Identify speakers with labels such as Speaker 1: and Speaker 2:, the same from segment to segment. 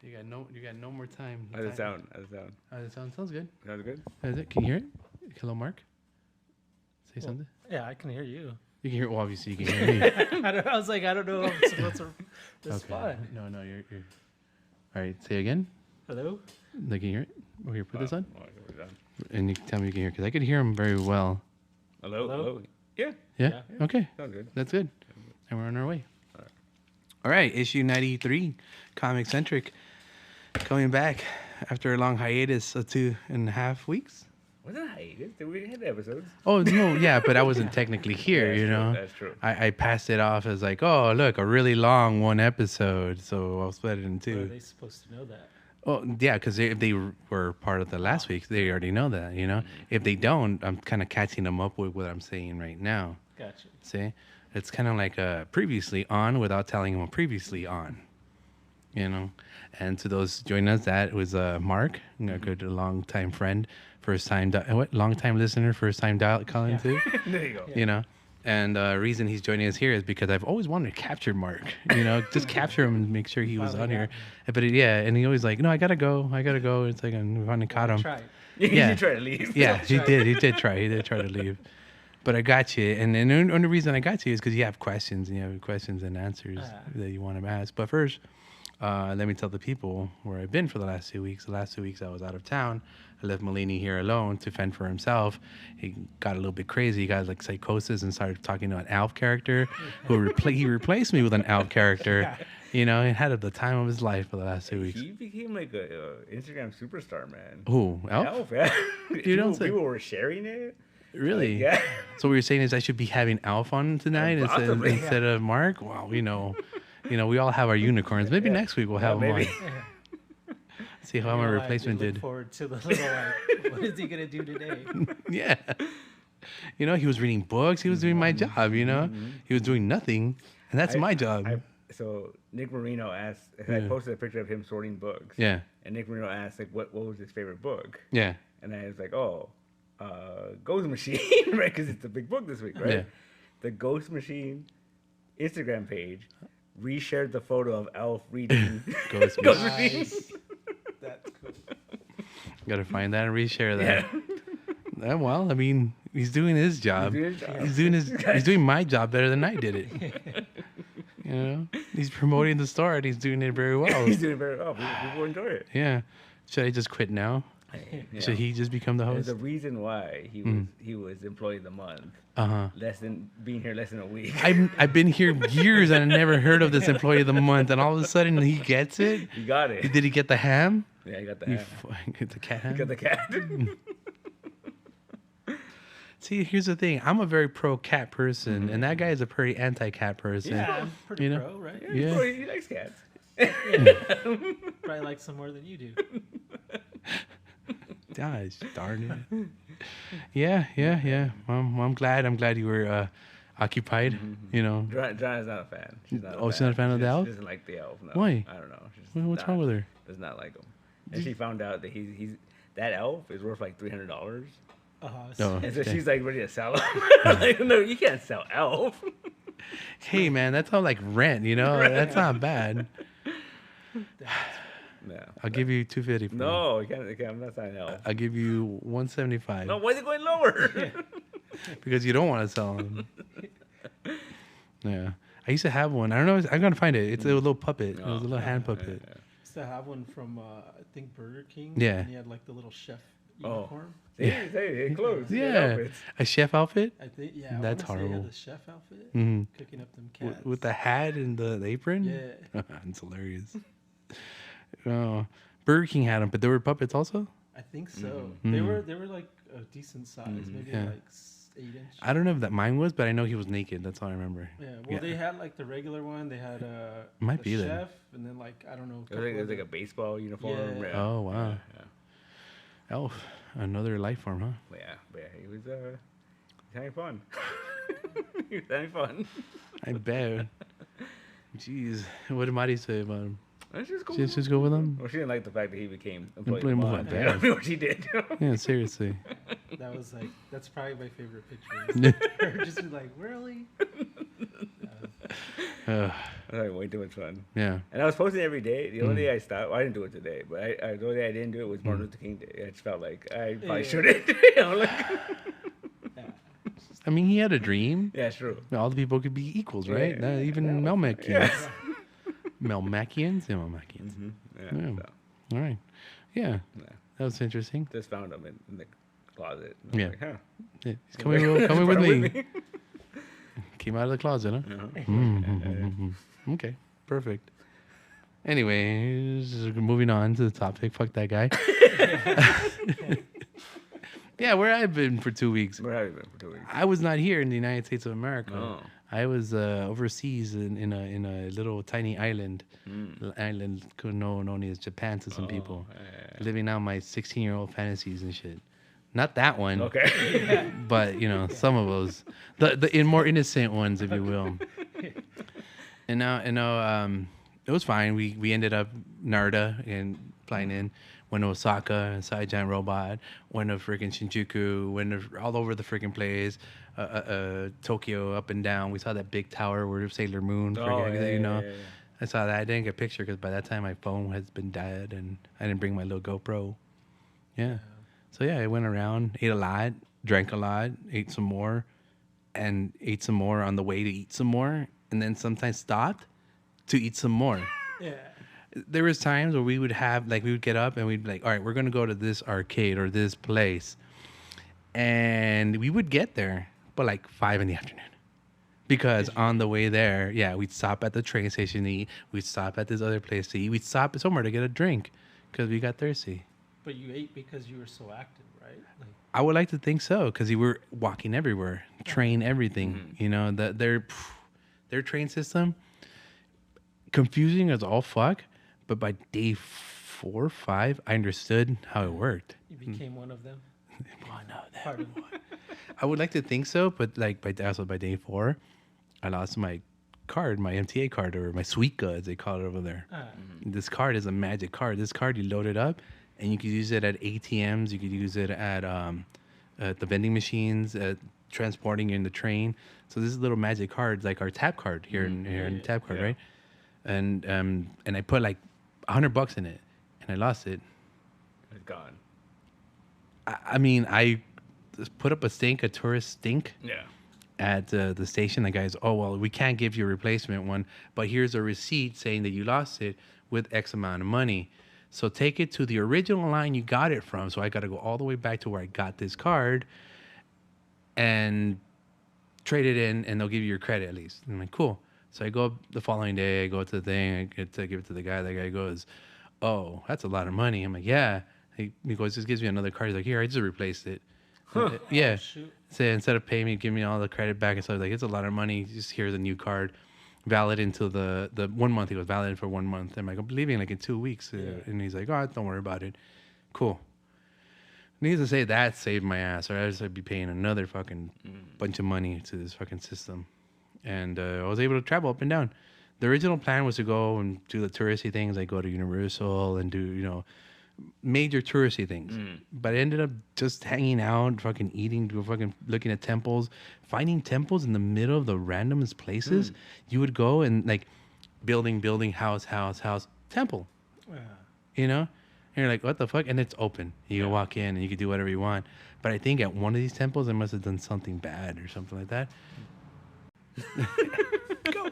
Speaker 1: You got no more time.
Speaker 2: How's it sound?
Speaker 1: Sounds good.
Speaker 2: Sounds good?
Speaker 1: Is it? Can you hear it? Hello, Mark. Say something.
Speaker 3: Yeah, I can hear you.
Speaker 1: You can hear. Well, obviously, you can hear me.
Speaker 3: I was like, I don't know what's this fine.
Speaker 1: No, you're. All right, say again.
Speaker 3: Hello?
Speaker 1: Like, can you hear it? Oh, here, put this on.
Speaker 2: Oh, we're done.
Speaker 1: And you can tell me you can hear, because I could hear him very well.
Speaker 2: Hello? Yeah.
Speaker 1: Yeah? Okay.
Speaker 2: Sounds good.
Speaker 1: That's good. And we're on our way. All right, issue 93, ComiCentric, coming back after a long hiatus of 2.5 weeks.
Speaker 2: Was it hiatus? Did we have episodes?
Speaker 1: Oh, no, yeah, but I wasn't technically here, you know?
Speaker 2: That's true.
Speaker 1: I passed it off as like, oh, look, a really long one episode, so I'll split it in two.
Speaker 3: Are they supposed to know that?
Speaker 1: Oh, yeah, because if they were part of the last week, they already know that, you know?
Speaker 2: Mm-hmm.
Speaker 1: If they don't, I'm kind of catching them up with what I'm saying right now.
Speaker 3: Gotcha.
Speaker 1: See? It's kind of like previously on without telling them previously on, you know? And to those joining us, that was Mark, a good long-time friend, long-time listener, first-time calling too.
Speaker 2: There you go.
Speaker 1: You know? And reason he's joining us here is because I've always wanted to capture Mark, you know, just capture him and make sure he was on here. But and he always like, no, I gotta go. It's like, I finally caught him.
Speaker 2: Yeah. You tried to leave.
Speaker 1: Yeah, he did. He did try to leave. But I got you. And the only reason I got you is because you have questions and you have questions and answers that you want to ask. But first, let me tell the people where I've been for the last 2 weeks. The last 2 weeks I was out of town. I left Mulaney here alone to fend for himself. He got a little bit crazy. He got like psychosis and started talking to an elf character who he replaced me with an elf character. You know, and had the time of his life for the last 2 weeks.
Speaker 2: He became like a Instagram superstar, man.
Speaker 1: Who? Elf?
Speaker 2: Elf, yeah. People were sharing it.
Speaker 1: Really?
Speaker 2: Like, yeah.
Speaker 1: So what you're saying is I should be having Alf on tonight instead of Mark? Well, we we all have our unicorns. Maybe next week we'll have them on. See how my replacement did.
Speaker 3: Look forward to the little what is he gonna do today?
Speaker 1: Yeah. You know, he was reading books. He was doing my job. You know, he was doing nothing, and that's my job.
Speaker 2: So Nick Marino asked. I posted a picture of him sorting books.
Speaker 1: Yeah.
Speaker 2: And Nick Marino asked like, what was his favorite book?
Speaker 1: Yeah.
Speaker 2: And I was like, Ghost Machine, right? Because it's a big book this week, right?
Speaker 1: Yeah.
Speaker 2: The Ghost Machine Instagram page reshared the photo of Elf reading
Speaker 1: Ghost
Speaker 2: Machine.
Speaker 3: Nice. That's cool.
Speaker 1: Gotta find that and reshare that. Yeah. Well, I mean, he's doing his job. He's doing my job better than I did it. You know, he's promoting the store and he's doing it very well.
Speaker 2: He's doing it very well. People enjoy it.
Speaker 1: Yeah. Should I just quit now? Should he just become the host?
Speaker 2: There's a reason why he was employee of the month. Being here less than a week.
Speaker 1: I've been here years and I never heard of this employee of the month, and all of a sudden he gets it.
Speaker 2: He got it.
Speaker 1: Did he get the ham?
Speaker 2: Yeah, he got the ham.
Speaker 1: Get the cat ham.
Speaker 2: He got the cat.
Speaker 1: See, here's the thing. I'm a very pro cat person, and that guy is a pretty anti-cat person.
Speaker 3: Yeah, I'm pretty pro, right?
Speaker 2: Yeah. He likes cats.
Speaker 3: Probably likes some more than you do.
Speaker 1: Gosh, darn it. Yeah. I'm glad you were occupied. You know.
Speaker 2: Joanna's not a fan. She's not
Speaker 1: she's not a fan of the elf?
Speaker 2: She doesn't like the elf. No.
Speaker 1: Why?
Speaker 2: I don't know.
Speaker 1: What's wrong with her?
Speaker 2: Does not like him. And she found out that he's that elf is worth like $300. And so she's like ready to sell him. I'm like, no, you can't sell elf.
Speaker 1: Hey man, that's all like rent, you know. Right. That's not bad.
Speaker 2: No,
Speaker 1: I'll give you $250.
Speaker 2: No, you can't. I'm not signing elf.
Speaker 1: I'll give you $175.
Speaker 2: No, why is it going lower?
Speaker 1: Because you don't want to sell them. Yeah, I used to have one. I don't know. I'm gonna find it. It's a little puppet. It was a little hand puppet.
Speaker 3: I used to have one from I think Burger King.
Speaker 1: Yeah.
Speaker 3: And he had like the little chef uniform.
Speaker 2: Hey, clothes.
Speaker 1: Yeah, a chef outfit.
Speaker 3: I think
Speaker 1: That's horrible.
Speaker 3: The chef outfit.
Speaker 1: Cooking
Speaker 3: up them cats
Speaker 1: with the hat and the apron.
Speaker 3: Yeah,
Speaker 1: it's hilarious. Burger King had them, but there were puppets also.
Speaker 3: I think so. They were like a decent size, maybe like 8 inch.
Speaker 1: I don't know if that mine was, but I know he was naked. That's all I remember.
Speaker 3: Yeah, well, they had like the regular one. They had
Speaker 1: might be
Speaker 3: chef, and then like I don't know.
Speaker 2: It was like a baseball uniform.
Speaker 3: Yeah.
Speaker 1: Oh wow. Yeah. Elf, another life form, huh?
Speaker 2: Yeah, he was having fun. He was having fun.
Speaker 1: I bet. Jeez, what did Mari say about him?
Speaker 2: Just
Speaker 1: go with him.
Speaker 2: Well, she didn't like the fact that he became employee
Speaker 1: of the
Speaker 2: month.
Speaker 1: month.
Speaker 2: What she did.
Speaker 1: Yeah, seriously.
Speaker 3: That was like that's probably my favorite picture. Her just be like, really?
Speaker 2: I was like, way too much fun.
Speaker 1: Yeah.
Speaker 2: And I was posting every day. The only day I stopped, well, I didn't do it today, but the only day I didn't do it was Martin Luther King Day. I just felt like I probably shouldn't.
Speaker 1: I mean, he had a dream.
Speaker 2: Yeah, true.
Speaker 1: All the people could be equals, right? Even Melmacians. Melmacians? Yeah, Melmacians.
Speaker 2: Mm-hmm.
Speaker 1: Yeah.
Speaker 2: So.
Speaker 1: All right. Yeah. That was interesting.
Speaker 2: Just found him in the closet.
Speaker 1: Yeah.
Speaker 2: Like, huh.
Speaker 1: Yeah. He's coming with me. Came out of the closet, huh? Okay. Perfect. Anyways, moving on to the topic. Fuck that guy. Yeah, where I've been for 2 weeks.
Speaker 2: Where have you been for 2 weeks?
Speaker 1: I was not here in the United States of America.
Speaker 2: Oh.
Speaker 1: I was overseas in a little tiny island, island known as Japan to some people, living out my 16-year-old fantasies and shit. Not that one,
Speaker 2: Okay.
Speaker 1: but some of those, the more innocent ones, if you will. And now it was fine. We ended up Narita and flying in. Went to Osaka and saw a giant robot. Went to freaking Shinjuku. Went all over the freaking place. Tokyo up and down. We saw that big tower where Sailor Moon.
Speaker 2: Yeah.
Speaker 1: I saw that. I didn't get a picture because by that time my phone has been dead and I didn't bring my little GoPro. Yeah. So yeah, I went around, ate a lot, drank a lot, ate some more, and ate some more on the way to eat some more, and then sometimes stopped to eat some more.
Speaker 3: Yeah.
Speaker 1: There was times where we would get up and we'd be like, all right, we're going to go to this arcade or this place. And we would get there, but like 5 p.m. Because on the way there, we'd stop at the train station to eat. We'd stop at this other place to eat. We'd stop somewhere to get a drink because we got thirsty.
Speaker 3: But you ate because you were so active, right?
Speaker 1: I would like to think so because you were walking everywhere, train everything. Their train system, confusing as all fuck. But by day 4 or 5, I understood how it worked.
Speaker 3: You became one of them.
Speaker 1: One of them.
Speaker 3: Part of them.
Speaker 1: I would like to think so, but by day 4, I lost my card, my MTA card, or my sweet goods, they call it over there. This card is a magic card. This card, you load it up, and you can use it at ATMs. You could use it at the vending machines, transporting in the train. So this is little magic cards, like our tap card here in the tap card, right? And I put like $100 in it, and I lost it.
Speaker 2: It's gone.
Speaker 1: I mean, I put up a tourist stink.
Speaker 2: Yeah.
Speaker 1: At the station. The guy's, oh, well, we can't give you a replacement one, but here's a receipt saying that you lost it with X amount of money. So take it to the original line you got it from. So I got to go all the way back to where I got this card and trade it in, and they'll give you your credit at least. And I'm like, cool. So I go the following day, I go to the thing, I get to give it to the guy. The guy goes, oh, that's a lot of money. I'm like, yeah. He goes, just gives me another card. He's like, here, I just replaced it. Yeah.
Speaker 3: Oh,
Speaker 1: so instead of paying me, give me all the credit back. And so I was like, it's a lot of money. Just here's a new card. Valid until the 1 month. He goes, valid for 1 month. I'm like, I'm leaving like in 2 weeks. And he's like, oh, don't worry about it. Cool. Needless to say, that saved my ass. Or I'd be paying another fucking bunch of money to this fucking system. And I was able to travel up and down. The original plan was to go and do the touristy things, like go to Universal and do, major touristy things. But I ended up just hanging out, fucking eating, fucking looking at temples, finding temples in the middle of the randomest places. You would go and like building, house, temple. And you're like, what the fuck? And it's open. You can walk in and you can do whatever you want. But I think at one of these temples, I must have done something bad or something like that. Go.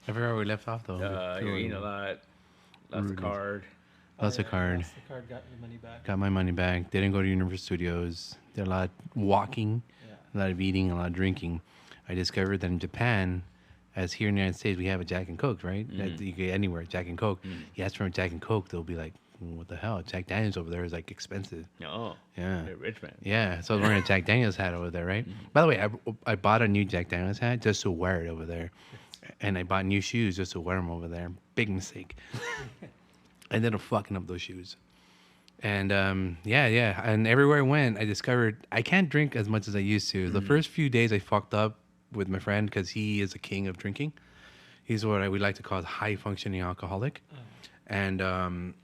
Speaker 1: I forgot where we left off though.
Speaker 2: You're eating a lot. Lots of card.
Speaker 1: Lots of card.
Speaker 3: Lost the card, got your money back.
Speaker 1: Got my money back. Didn't go to Universal Studios. Did a lot of walking, a lot of eating, a lot of drinking. I discovered that in Japan, as here in the United States, we have a Jack and Coke, right? That you get anywhere, Jack and Coke. You ask for a Jack and Coke, they'll be like, what the hell? Jack Daniels over there is like expensive.
Speaker 2: Oh.
Speaker 1: Yeah.
Speaker 2: You're a rich man.
Speaker 1: Yeah. So I was wearing a Jack Daniels hat over there, right? By the way, I bought a new Jack Daniels hat just to wear it over there. And I bought new shoes just to wear them over there. Big mistake. I ended up fucking up those shoes. And and everywhere I went, I discovered I can't drink as much as I used to. The first few days I fucked up with my friend because he is a king of drinking. He's what we like to call a high functioning alcoholic. And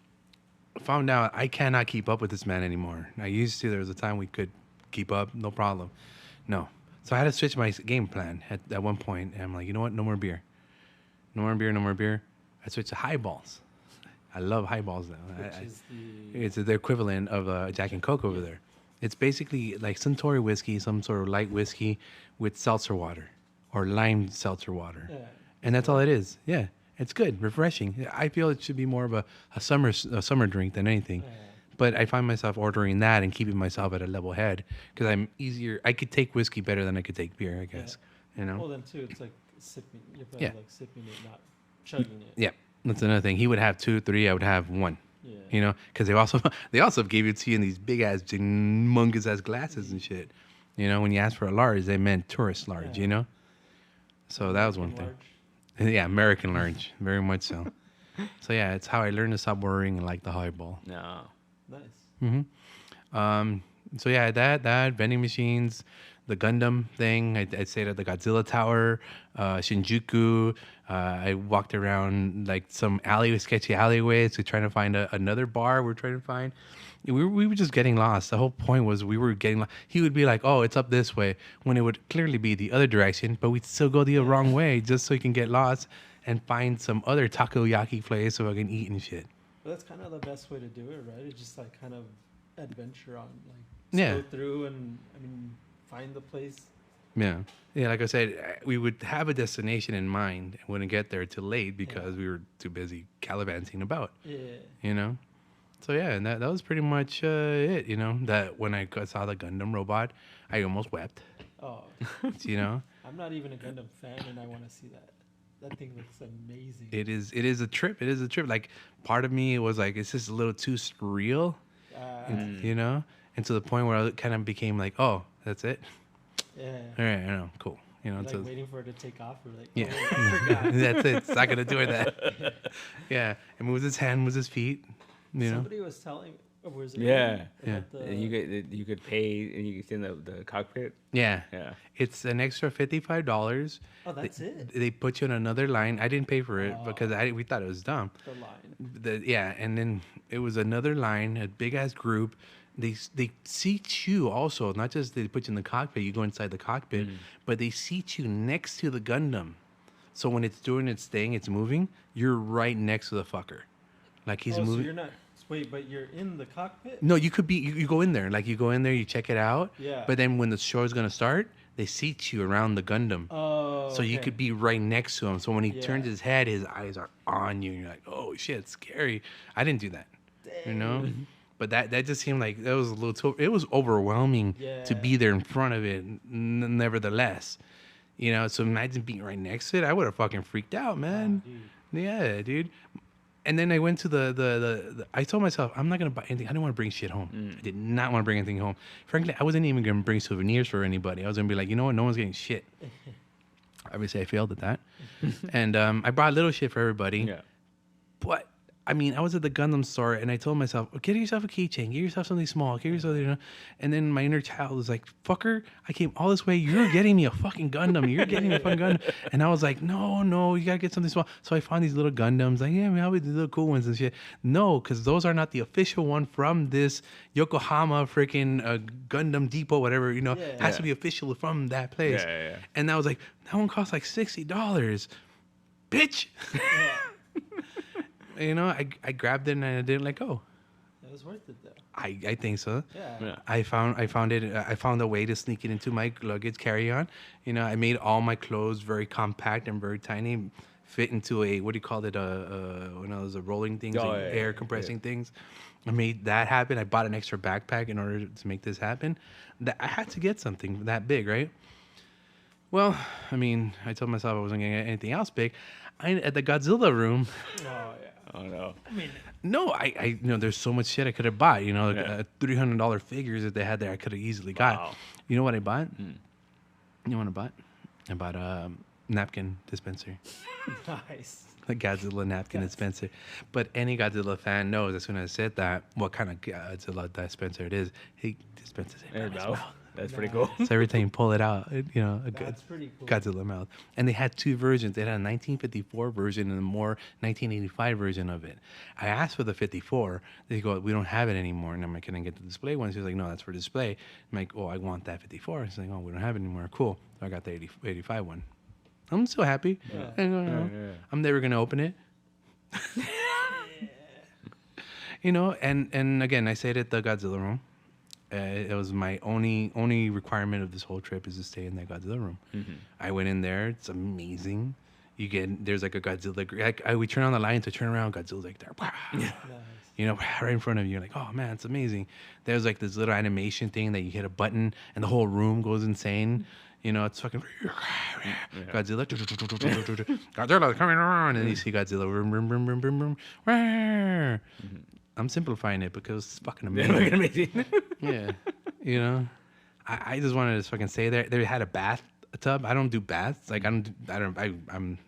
Speaker 1: found out I cannot keep up with this man anymore. I used to. There was a time we could keep up, no problem. No. So I had to switch my game plan at one point. And I'm like, you know what? No more beer. No more beer, no more beer. I switched to highballs. I love highballs now.
Speaker 3: Which is
Speaker 1: It's the equivalent of Jack and Coke over there. It's basically like Suntory whiskey, some sort of light whiskey with seltzer water or lime seltzer water.
Speaker 3: Yeah.
Speaker 1: And that's all it is. Yeah. It's good, refreshing. I feel it should be more of a summer drink than anything.
Speaker 3: Yeah.
Speaker 1: But I find myself ordering that and keeping myself at a level head because I'm easier. I could take whiskey better than I could take beer, I guess. You know?
Speaker 3: Well, then too, it's like sipping. You're
Speaker 1: Yeah.
Speaker 3: like sipping it, not chugging it.
Speaker 1: Yeah. That's another thing. He would have 2, 3. I would have 1.
Speaker 3: Yeah.
Speaker 1: You know, because they also gave it to you in these big ass, humongous ass glasses and shit. You know, when you asked for a large, they meant tourist large.
Speaker 3: Yeah.
Speaker 1: You know, so that was one thing.
Speaker 3: Large.
Speaker 1: Yeah, American large, very much so. So yeah, it's how I learned to stop ordering and like the highball.
Speaker 2: No.
Speaker 3: Nice.
Speaker 1: So yeah, that vending machines, the Gundam thing. I'd say that the Godzilla Tower, Shinjuku. I walked around like some sketchy alleyways to trying to find another bar. We're trying to find. We were just getting lost. The whole point was we were getting lost. He would be like, "Oh, it's up this way," when it would clearly be the other direction, but we'd still go the wrong way just so you can get lost and find some other takoyaki place so I can eat and shit.
Speaker 3: But that's kind of the best way to do it, right? It's just like kind of adventure on, like
Speaker 1: Yeah.
Speaker 3: go through and find the place.
Speaker 1: Yeah. Yeah, like I said, we would have a destination in mind and wouldn't get there too late because we were too busy gallivanting about.
Speaker 3: Yeah.
Speaker 1: You know? So yeah, and that was pretty much it, you know? That when I saw the Gundam robot, I almost wept.
Speaker 3: Oh,
Speaker 1: You know?
Speaker 3: I'm not even a Gundam fan, and I want to see that. That thing looks amazing.
Speaker 1: It is a trip. It is a trip. Like part of me was like, it's just a little too surreal. You know? And to the point where I kind of became like, oh, that's it?
Speaker 3: Yeah.
Speaker 1: All right, I know, cool. You know,
Speaker 3: Like
Speaker 1: so
Speaker 3: waiting for it to take off. Or like,
Speaker 1: yeah,
Speaker 3: oh, I forgot.
Speaker 1: that's it. It's not gonna do that. Yeah, it moves his hand, moves his feet. You know,
Speaker 3: Somebody was telling. Or was it
Speaker 2: Yeah.
Speaker 3: about the-
Speaker 2: And you could pay and you could sit in the cockpit.
Speaker 1: yeah,
Speaker 2: Yeah.
Speaker 1: it's an extra $55.
Speaker 3: Oh, that's it.
Speaker 1: They put you on another line. I didn't pay for it because we thought it was dumb.
Speaker 3: The line.
Speaker 1: Yeah, and then it was another line, a big ass group. They seat you also, not just they put you in the cockpit. You go inside the cockpit, but they seat you next to the Gundam. So when it's doing its thing, it's moving. You're right next to the fucker, like he's
Speaker 3: So
Speaker 1: moving.
Speaker 3: you're not. Wait, but you're in the cockpit.
Speaker 1: No, you could be. You go in there, like you go in there, you check it out.
Speaker 3: Yeah.
Speaker 1: But then when the show is gonna start, they seat you around the Gundam.
Speaker 3: Oh.
Speaker 1: So you
Speaker 3: okay.
Speaker 1: could be right next to him. So when he
Speaker 3: Yeah.
Speaker 1: turns his head, his eyes are on you. And you're like, oh shit, it's scary. I didn't do that. You know. But that just seemed like that was a little too. It was overwhelming to be there in front of it. Nevertheless, you know. So imagine being right next to it. I would have fucking freaked out, man.
Speaker 3: Dude.
Speaker 1: Yeah, dude. And then I went to the I told myself, I'm not going to buy anything. I didn't want to bring shit home. I did not want to bring anything home. Frankly, I wasn't even going to bring souvenirs for anybody. I was going to be like, you know what? No one's getting shit. Obviously, I failed at that. And I brought little shit for everybody.
Speaker 2: Yeah.
Speaker 1: But, I mean, I was at the Gundam store and I told myself, get yourself a keychain. Get yourself something small. Get yourself, you know. And then my inner child was like, fucker, I came all this way. You're getting me a fucking Gundam. You're getting me a fucking Gundam. And I was like, no, you got to get something small. So I found these little Gundams. Like, yeah, man, I'll be the little cool ones and shit. No, because those are not the official one from this Yokohama freaking Gundam Depot, whatever, you know.
Speaker 3: Yeah.
Speaker 1: Has to be official from that place.
Speaker 2: Yeah.
Speaker 1: And I was like, that one costs like $60. Bitch.
Speaker 3: Yeah.
Speaker 1: You know, I grabbed it and I didn't let go.
Speaker 3: It was worth it though.
Speaker 1: I think so.
Speaker 3: Yeah.
Speaker 1: I found a way to sneak it into my luggage carry-on. You know, I made all my clothes very compact and very tiny, fit into a, what do you call it, one of those rolling things, like air compressing things. I made that happen. I bought an extra backpack in order to make this happen. I had to get something that big, right? Well, I mean, I told myself I wasn't going to get anything else big. At the Godzilla room.
Speaker 3: Oh yeah.
Speaker 2: Oh no.
Speaker 3: I mean.
Speaker 1: No, I you know, there's so much shit I could have bought. You know, $300 figures that they had there, I could have easily got.
Speaker 2: Wow.
Speaker 1: You know what I bought? You know what I bought? I bought a napkin dispenser,
Speaker 3: Nice.
Speaker 1: a Godzilla napkin dispenser. But any Godzilla fan knows as soon as I said that, what kind of Godzilla dispenser it is. He dispenses it.
Speaker 2: There
Speaker 1: in
Speaker 2: you
Speaker 1: his
Speaker 2: go.
Speaker 1: mouth.
Speaker 2: That's pretty cool.
Speaker 1: So every time you pull it out, you know,
Speaker 3: That's pretty cool.
Speaker 1: Godzilla mouth. And they had two versions. They had a 1954 version and a more 1985 version of it. I asked for the 54. They go, we don't have it anymore. And I'm like, can I get the display one? She's like, no, that's for display. I'm like, oh, I want that 54. She's like, oh, we don't have it anymore. Cool. So I got the 85 one. I'm still happy. I'm never gonna open it. And again, I stayed at the Godzilla room. It was my only requirement of this whole trip is to stay in that Godzilla room. I went in there. It's amazing. There's like a Godzilla. We turn on the light to turn around. Godzilla's like there. Nice. Right in front of you. You're like, oh man, it's amazing. There's like this little animation thing that you hit a button and the whole room goes insane. It's fucking Godzilla. Godzilla coming around, and you see Godzilla. I'm simplifying it because it's fucking amazing. Yeah, I just wanted to fucking stay there. They had a bathtub. I don't do baths. Like I'm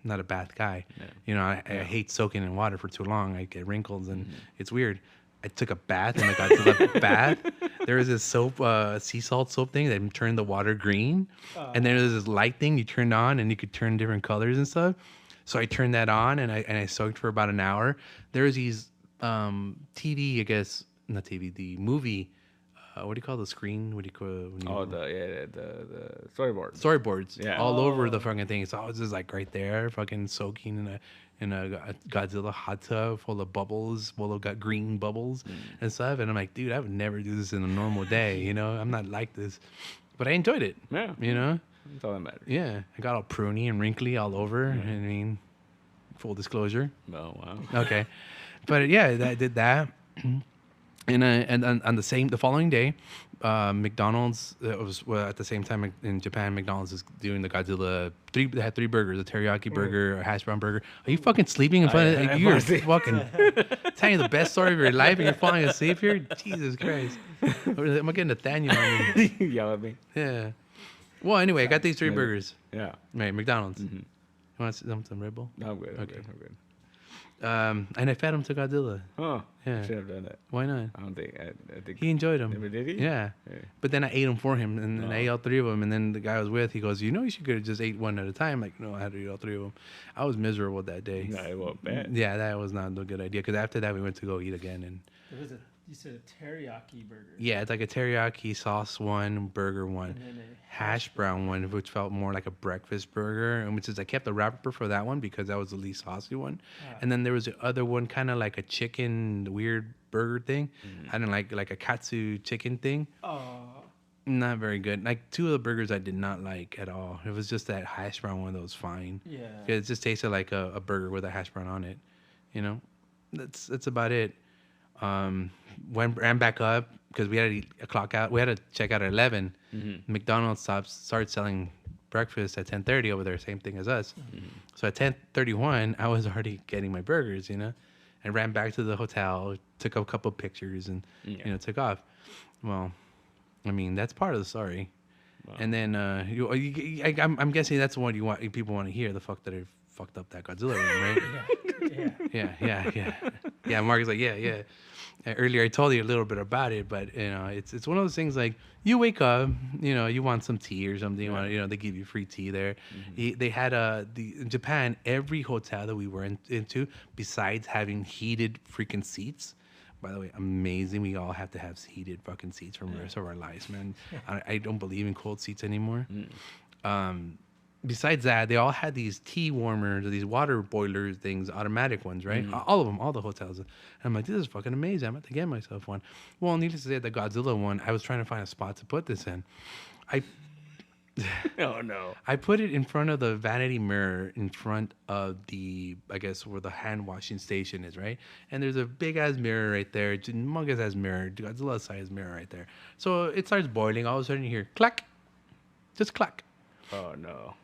Speaker 1: not a bath guy. I hate soaking in water for too long. I get wrinkles and it's weird. I took a bath and I got to the bath. There was this soap, sea salt soap thing that turned the water green, and then there's this light thing you turned on and you could turn different colors and stuff. So I turned that on and I soaked for about an hour. There was these TV, I guess not TV, the movie. What do you call the screen? What do you call?
Speaker 2: The storyboards.
Speaker 1: Storyboards. Yeah. All over the fucking thing. So I was just like right there, fucking soaking in a Godzilla hot tub full of bubbles, full of green bubbles and stuff. And I'm like, dude, I would never do this in a normal day. I'm not like this, but I enjoyed it.
Speaker 2: Yeah. That's all that matters.
Speaker 1: Yeah. I got all pruny and wrinkly all over.
Speaker 2: Yeah.
Speaker 1: I mean, full disclosure.
Speaker 2: Oh wow.
Speaker 1: Okay. But yeah, I did that. And on the following day, McDonald's was at the same time in Japan. McDonald's is doing the Godzilla They had 3 burgers: a teriyaki burger, a hash brown burger. Are you fucking sleeping in front of? You're fucking telling the best story of your life, and you're falling asleep here. Jesus Christ! Am I getting Nathaniel on me?
Speaker 2: Yell at me.
Speaker 1: Yeah. Well, anyway, I got these 3 burgers.
Speaker 2: Yeah.
Speaker 1: Right, McDonald's. You want some Red Bull?
Speaker 2: No, I'm good.
Speaker 1: Okay.
Speaker 2: I'm good.
Speaker 1: And I fed him to Godzilla.
Speaker 2: Oh,
Speaker 1: yeah.
Speaker 2: Should have done that.
Speaker 1: Why not?
Speaker 2: I don't think. I think
Speaker 1: he enjoyed them.
Speaker 2: Did he?
Speaker 1: Yeah. But then I ate them for him, and I ate all 3 of them. And then the guy I was with, he goes, you should have just ate one at a time. Like, no, I had to eat all 3 of them. I was miserable that day.
Speaker 2: No, it wasn't bad.
Speaker 1: Yeah, that was not a good idea. Because after that, we went to go eat again. And
Speaker 3: you said a teriyaki burger.
Speaker 1: Yeah, it's like a teriyaki sauce one, burger one, and then a hash brown one, which felt more like a breakfast burger. And which is I kept the wrapper for that one because that was the least saucy one. And then there was the other one, kind of like a chicken weird burger thing. I didn't like a katsu chicken thing. Not very good. Like 2 of the burgers I did not like at all. It was just that hash brown one that was fine. Yeah. It just tasted like a burger with a hash brown on it. That's about it. Ran back up because we had to clock out. We had to check out at 11. McDonald's started selling breakfast at 10:30 over there, same thing as us. So at 10:31, I was already getting my burgers. I ran back to the hotel, took a couple pictures, and took off. Well, I mean that's part of the story. Wow. And then I'm guessing that's what people want to hear. The fuck that I fucked up that Godzilla room, right? Yeah. Mark is like, yeah. Earlier I told you a little bit about it, but it's one of those things like you wake up, you want some tea or something. You want, they give you free tea there. They had in Japan, every hotel that we were into, besides having heated freaking seats. By the way, amazing. We all have to have heated fucking seats for the rest of our lives, man. I don't believe in cold seats anymore. Besides that, they all had these tea warmers or these water boiler things, automatic ones, right? All of them, all the hotels. And I'm like, this is fucking amazing. I'm about to get myself one. Well, needless to say, the Godzilla one, I was trying to find a spot to put this in.
Speaker 2: Oh, no.
Speaker 1: I put it in front of the vanity mirror in front of I guess, where the hand washing station is, right? And there's a big-ass mirror right there, humongous-ass mirror, Godzilla-sized mirror right there. So it starts boiling. All of a sudden you hear, clack. Just clack.
Speaker 2: Oh, no.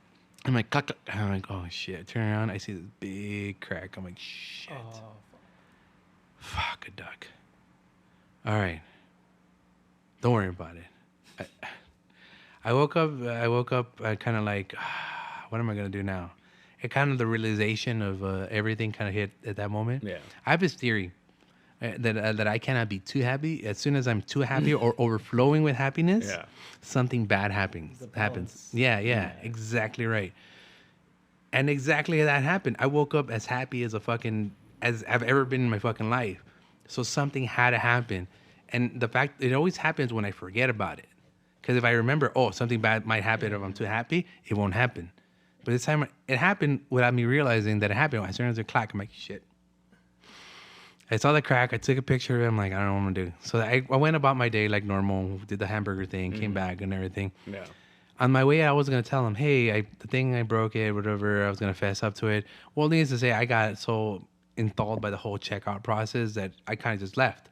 Speaker 1: I'm like, clack, clack. I'm like, oh, shit. I turn around. I see this big crack. I'm like, shit. Oh. Fuck a duck. All right. Don't worry about it. I woke up kind of like, what am I going to do now? It kind of the realization of everything kind of hit at that moment. Yeah. I have this theory that I cannot be too happy. As soon as I'm too happy or overflowing with happiness, something bad happens. Yeah, exactly right. And exactly that happened. I woke up as happy as as I've ever been in my fucking life. So something had to happen. And the fact, it always happens when I forget about it. Because if I remember, something bad might happen if I'm too happy, it won't happen. But this time it happened without me realizing that it happened. As soon as it clacked, I'm like, shit. I saw the crack. I took a picture of it. I'm like, I don't know what I'm going to do. So I went about my day like normal, did the hamburger thing, came back and everything.
Speaker 2: Yeah.
Speaker 1: On my way, I was going to tell him, hey, the thing, I broke it, whatever. I was going to fess up to it. Well, needless to say, I got so enthralled by the whole checkout process that I kind of just left.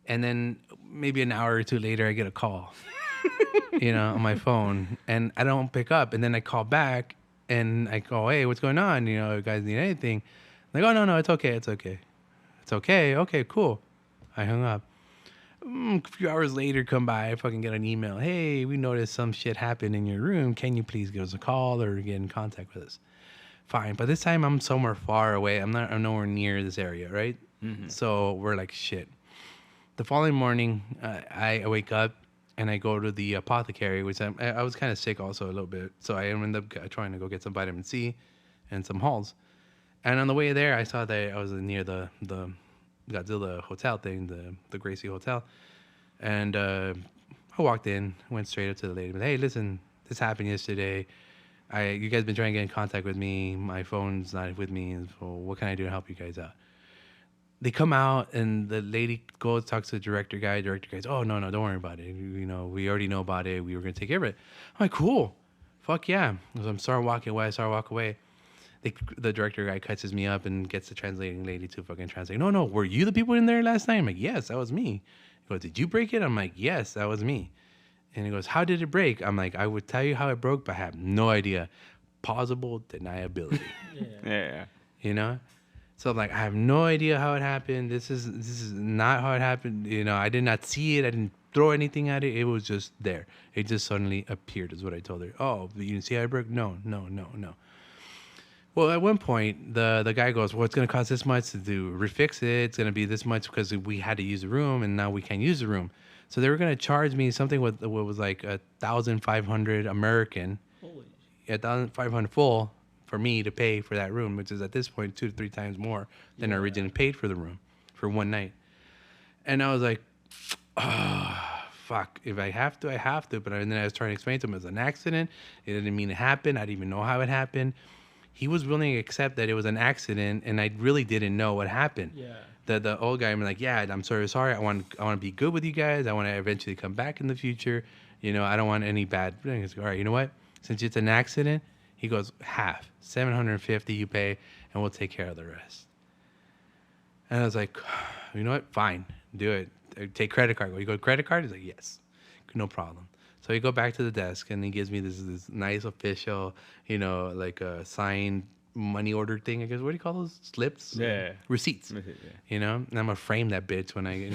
Speaker 1: And then maybe an hour or two later, I get a call, on my phone. And I don't pick up. And then I call back and I go, hey, what's going on? You guys need anything? I'm like, oh, no, it's okay. It's okay. It's okay. Okay, cool. I hung up. A few hours later, come by, I fucking get an email. Hey, we noticed some shit happened in your room. Can you please give us a call or get in contact with us? Fine. But this time I'm somewhere far away. I'm nowhere near this area, right? Mm-hmm. So we're like, shit. The following morning, I wake up and I go to the apothecary, which I was kind of sick also a little bit. So I ended up trying to go get some vitamin C and some Halls. And on the way there, I saw that I was near the Godzilla hotel thing, the Gracie Hotel. And I walked in, went straight up to the lady. But, hey, listen, this happened yesterday. You guys been trying to get in contact with me. My phone's not with me. So what can I do to help you guys out? They come out, and the lady goes, talks to the director guy. Director guy's, oh, no, don't worry about it. We already know about it. We were going to take care of it. I'm like, cool. Fuck yeah. So I'm starting walking away. The director guy catches me up and gets the translating lady to fucking translate. No, were you the people in there last night? I'm like, yes, that was me. He goes, did you break it? I'm like, yes, that was me. And he goes, how did it break? I'm like, I would tell you how it broke, but I have no idea. Plausible deniability.
Speaker 2: Yeah.
Speaker 1: So I'm like, I have no idea how it happened. This is not how it happened. I did not see it. I didn't throw anything at it. It was just there. It just suddenly appeared, is what I told her. Oh, but you didn't see how it broke? No. Well, at one point, the guy goes, well, it's going to cost this much to refix it. It's going to be this much because we had to use the room, and now we can't use the room. So they were going to charge me something with what was like 1,500 American, 1,500 full for me to pay for that room, which is at this point 2 to 3 times more than I originally paid for the room for one night. And I was like, fuck. If I have to, I have to. But then I was trying to explain to him it was an accident. It didn't mean it happened. I didn't even know how it happened. He was willing to accept that it was an accident, and I really didn't know what happened. Yeah. The old guy, I'm like, yeah, I'm sorry. I want to be good with you guys. I want to eventually come back in the future. I don't want any bad things. All right, you know what? Since it's an accident, he goes, half, $750 you pay, and we'll take care of the rest. And I was like, you know what? Fine, do it. Take credit card. You go credit card? He's like, yes, no problem. So you go back to the desk, and he gives me this nice official, like a signed money order thing. I guess, what do you call those? Slips?
Speaker 2: Yeah.
Speaker 1: Receipts.
Speaker 2: Yeah.
Speaker 1: And I'm gonna frame that bitch when I,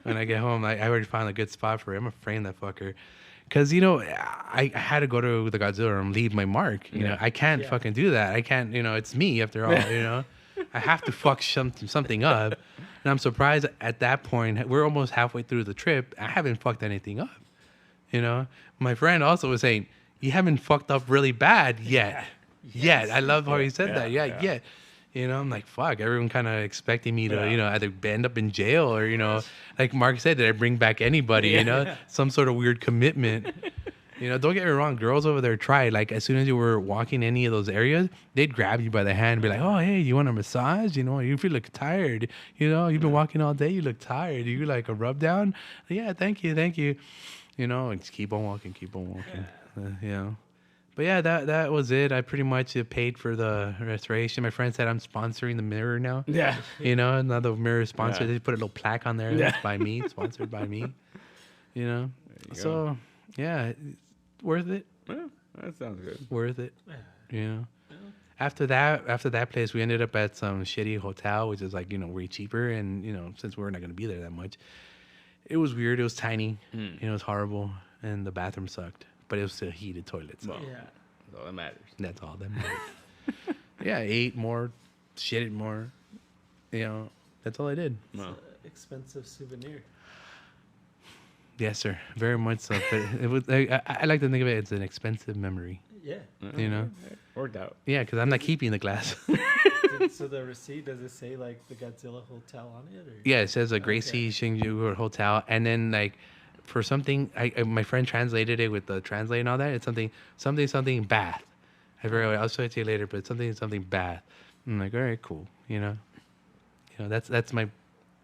Speaker 1: when I get home. I already found a good spot for it. I'm gonna frame that fucker. Because, I had to go to the Godzilla room, leave my mark. I can't fucking do that. I can't, it's me after all, I have to fuck something up. And I'm surprised at that point, we're almost halfway through the trip. I haven't fucked anything up. My friend also was saying, you haven't fucked up really bad yet. Yes. Yet. I love how he said that. Yet. I'm like, fuck, everyone kind of expecting me to, either end up in jail or, like Mark said, did I bring back anybody, some sort of weird commitment. Don't get me wrong, girls over there tried. Like, as soon as you were walking any of those areas, they'd grab you by the hand and be like, oh, hey, you want a massage? You feel like tired. You've been walking all day, you look tired. You like a rub down? Yeah, thank you. And just keep on walking. But yeah, that was it. I pretty much paid for the restoration. My friend said I'm sponsoring the mirror now. Yeah. Now the mirror sponsor. They put a little plaque on there. That's by me, sponsored by me. So yeah, worth it.
Speaker 2: Yeah, that sounds good.
Speaker 1: Worth it. After that place, we ended up at some shitty hotel, which is like way cheaper, and since we're not gonna be there that much, it was weird. It was tiny. It was horrible, and the bathroom sucked. But it was still heated toilets.
Speaker 2: Well, that's all that matters.
Speaker 1: That's all that matters. Yeah, I ate more, shitted more. That's all I did.
Speaker 3: It's an expensive souvenir.
Speaker 1: Yes, sir. Very much so. But it was. I like to think of it as an expensive memory.
Speaker 3: Yeah.
Speaker 2: Worked out.
Speaker 1: Yeah, because I'm not keeping the glass.
Speaker 3: So the receipt, does it say like the Godzilla Hotel on it? Or?
Speaker 1: Yeah, it says a Gracie Shinjuku Hotel, and then like for something, my friend translated it with the translate and all that. It's something bath. I'll show it to you later, but something bad. I'm like, all right, cool. That's my.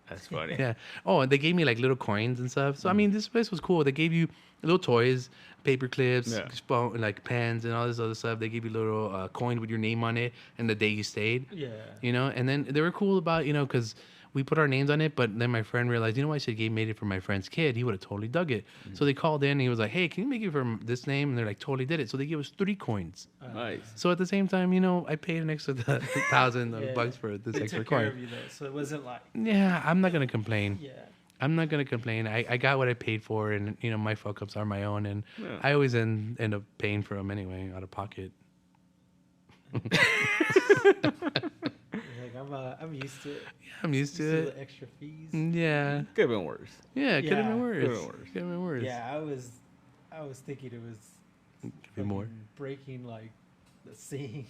Speaker 2: That's funny.
Speaker 1: Yeah. Oh, and they gave me like little coins and stuff. So I mean, this place was cool. They gave you little toys, paper clips, like pens, and all this other stuff. They gave you little coin with your name on it and the day you stayed.
Speaker 3: Yeah.
Speaker 1: And then they were cool about because we put our names on it, but then my friend realized, I should have made it for my friend's kid. He would have totally dug it. So they called in and he was like, hey, can you make it for this name? And they're like, totally did it. So they gave us 3 coins.
Speaker 2: Nice.
Speaker 1: So at the same time, I paid an extra $1,000 for this extra
Speaker 3: took care
Speaker 1: coin.
Speaker 3: of you, though, so it wasn't like.
Speaker 1: Yeah, I'm not gonna complain.
Speaker 3: Yeah.
Speaker 1: I'm not gonna complain. I got what I paid for, and my fuck ups are my own, and I always end up paying for them anyway, out of pocket.
Speaker 3: I'm used to it.
Speaker 1: Yeah, I'm used to it.
Speaker 3: The extra fees.
Speaker 1: Yeah.
Speaker 2: Could have been worse.
Speaker 1: Yeah, it could have been worse.
Speaker 2: Could have been worse.
Speaker 3: Yeah, I was thinking it was
Speaker 1: be more
Speaker 3: breaking like the scene.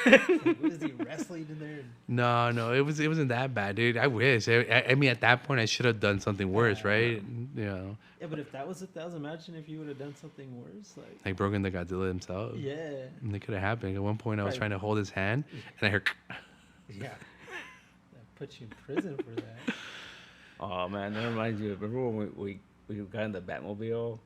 Speaker 3: Like, was he wrestling in there?
Speaker 1: No, it wasn't that bad, dude. I wish. I mean, at that point, I should have done something worse, right?
Speaker 3: Yeah, but if that was 1,000, imagine if you would have done something worse,
Speaker 1: like broken the Godzilla himself.
Speaker 3: Yeah.
Speaker 1: And it could have happened. At one point, I was trying to hold his hand, and I heard.
Speaker 3: Yeah. That puts you in prison for that.
Speaker 2: Oh man, that reminds you. Remember when we got in the Batmobile?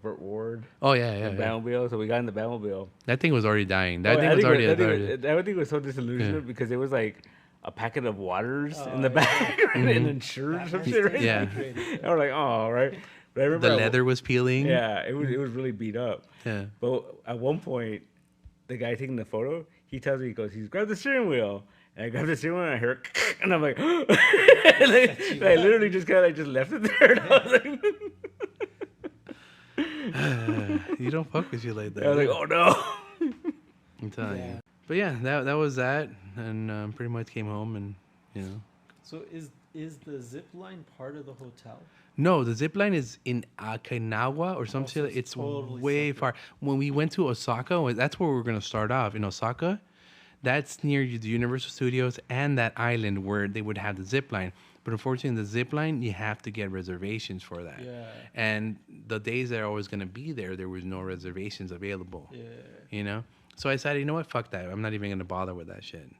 Speaker 2: Burt Ward.
Speaker 1: Oh yeah.
Speaker 2: Batmobile. So we got in the Batmobile.
Speaker 1: That thing was already dying. That thing
Speaker 2: was so disillusioned because it was like a packet of waters in the back, and insurance or some shit, right?
Speaker 1: Yeah.
Speaker 2: And we're like, oh, right. But I remember
Speaker 1: the leather was peeling.
Speaker 2: Yeah, it was really beat up.
Speaker 1: Yeah.
Speaker 2: But at one point, the guy taking the photo, he tells me, he's grab the steering wheel. And I grabbed the steering wheel and I heard, and I'm like, and I literally just kind of just left it there. And I was like,
Speaker 1: you don't fuck with you like that.
Speaker 2: I was like, oh no.
Speaker 1: I'm telling you. But yeah, that was that, and pretty much came home and
Speaker 3: So is the zip line part of the hotel?
Speaker 1: No, the zip line is in Okinawa or some shit. It's totally way far. When we went to Osaka, that's where we were gonna start off in Osaka. That's near the Universal Studios and that island where they would have the zip line. But unfortunately, the zip line, you have to get reservations for that. Yeah. And the days that I was going to be there was no reservations available. Yeah. So I decided, what? Fuck that. I'm not even going to bother with that shit.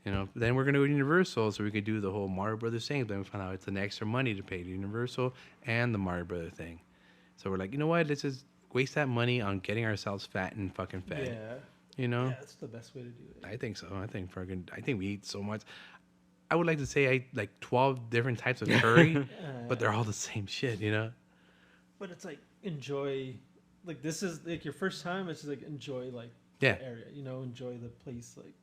Speaker 1: Then we're going to go to Universal so we could do the whole Mario Brothers thing. Then we found out it's an extra money to pay to Universal and the Mario Brothers thing. So we're like, you know what? Let's just waste that money on getting ourselves fat and fucking fed.
Speaker 3: Yeah.
Speaker 1: Yeah,
Speaker 3: that's the best way to do it.
Speaker 1: I think so. I think we eat so much. I would like to say I eat like 12 different types of curry, but they're all the same shit,
Speaker 3: But it's like enjoy, like this is like your first time. It's just like enjoy the area, enjoy the place. Like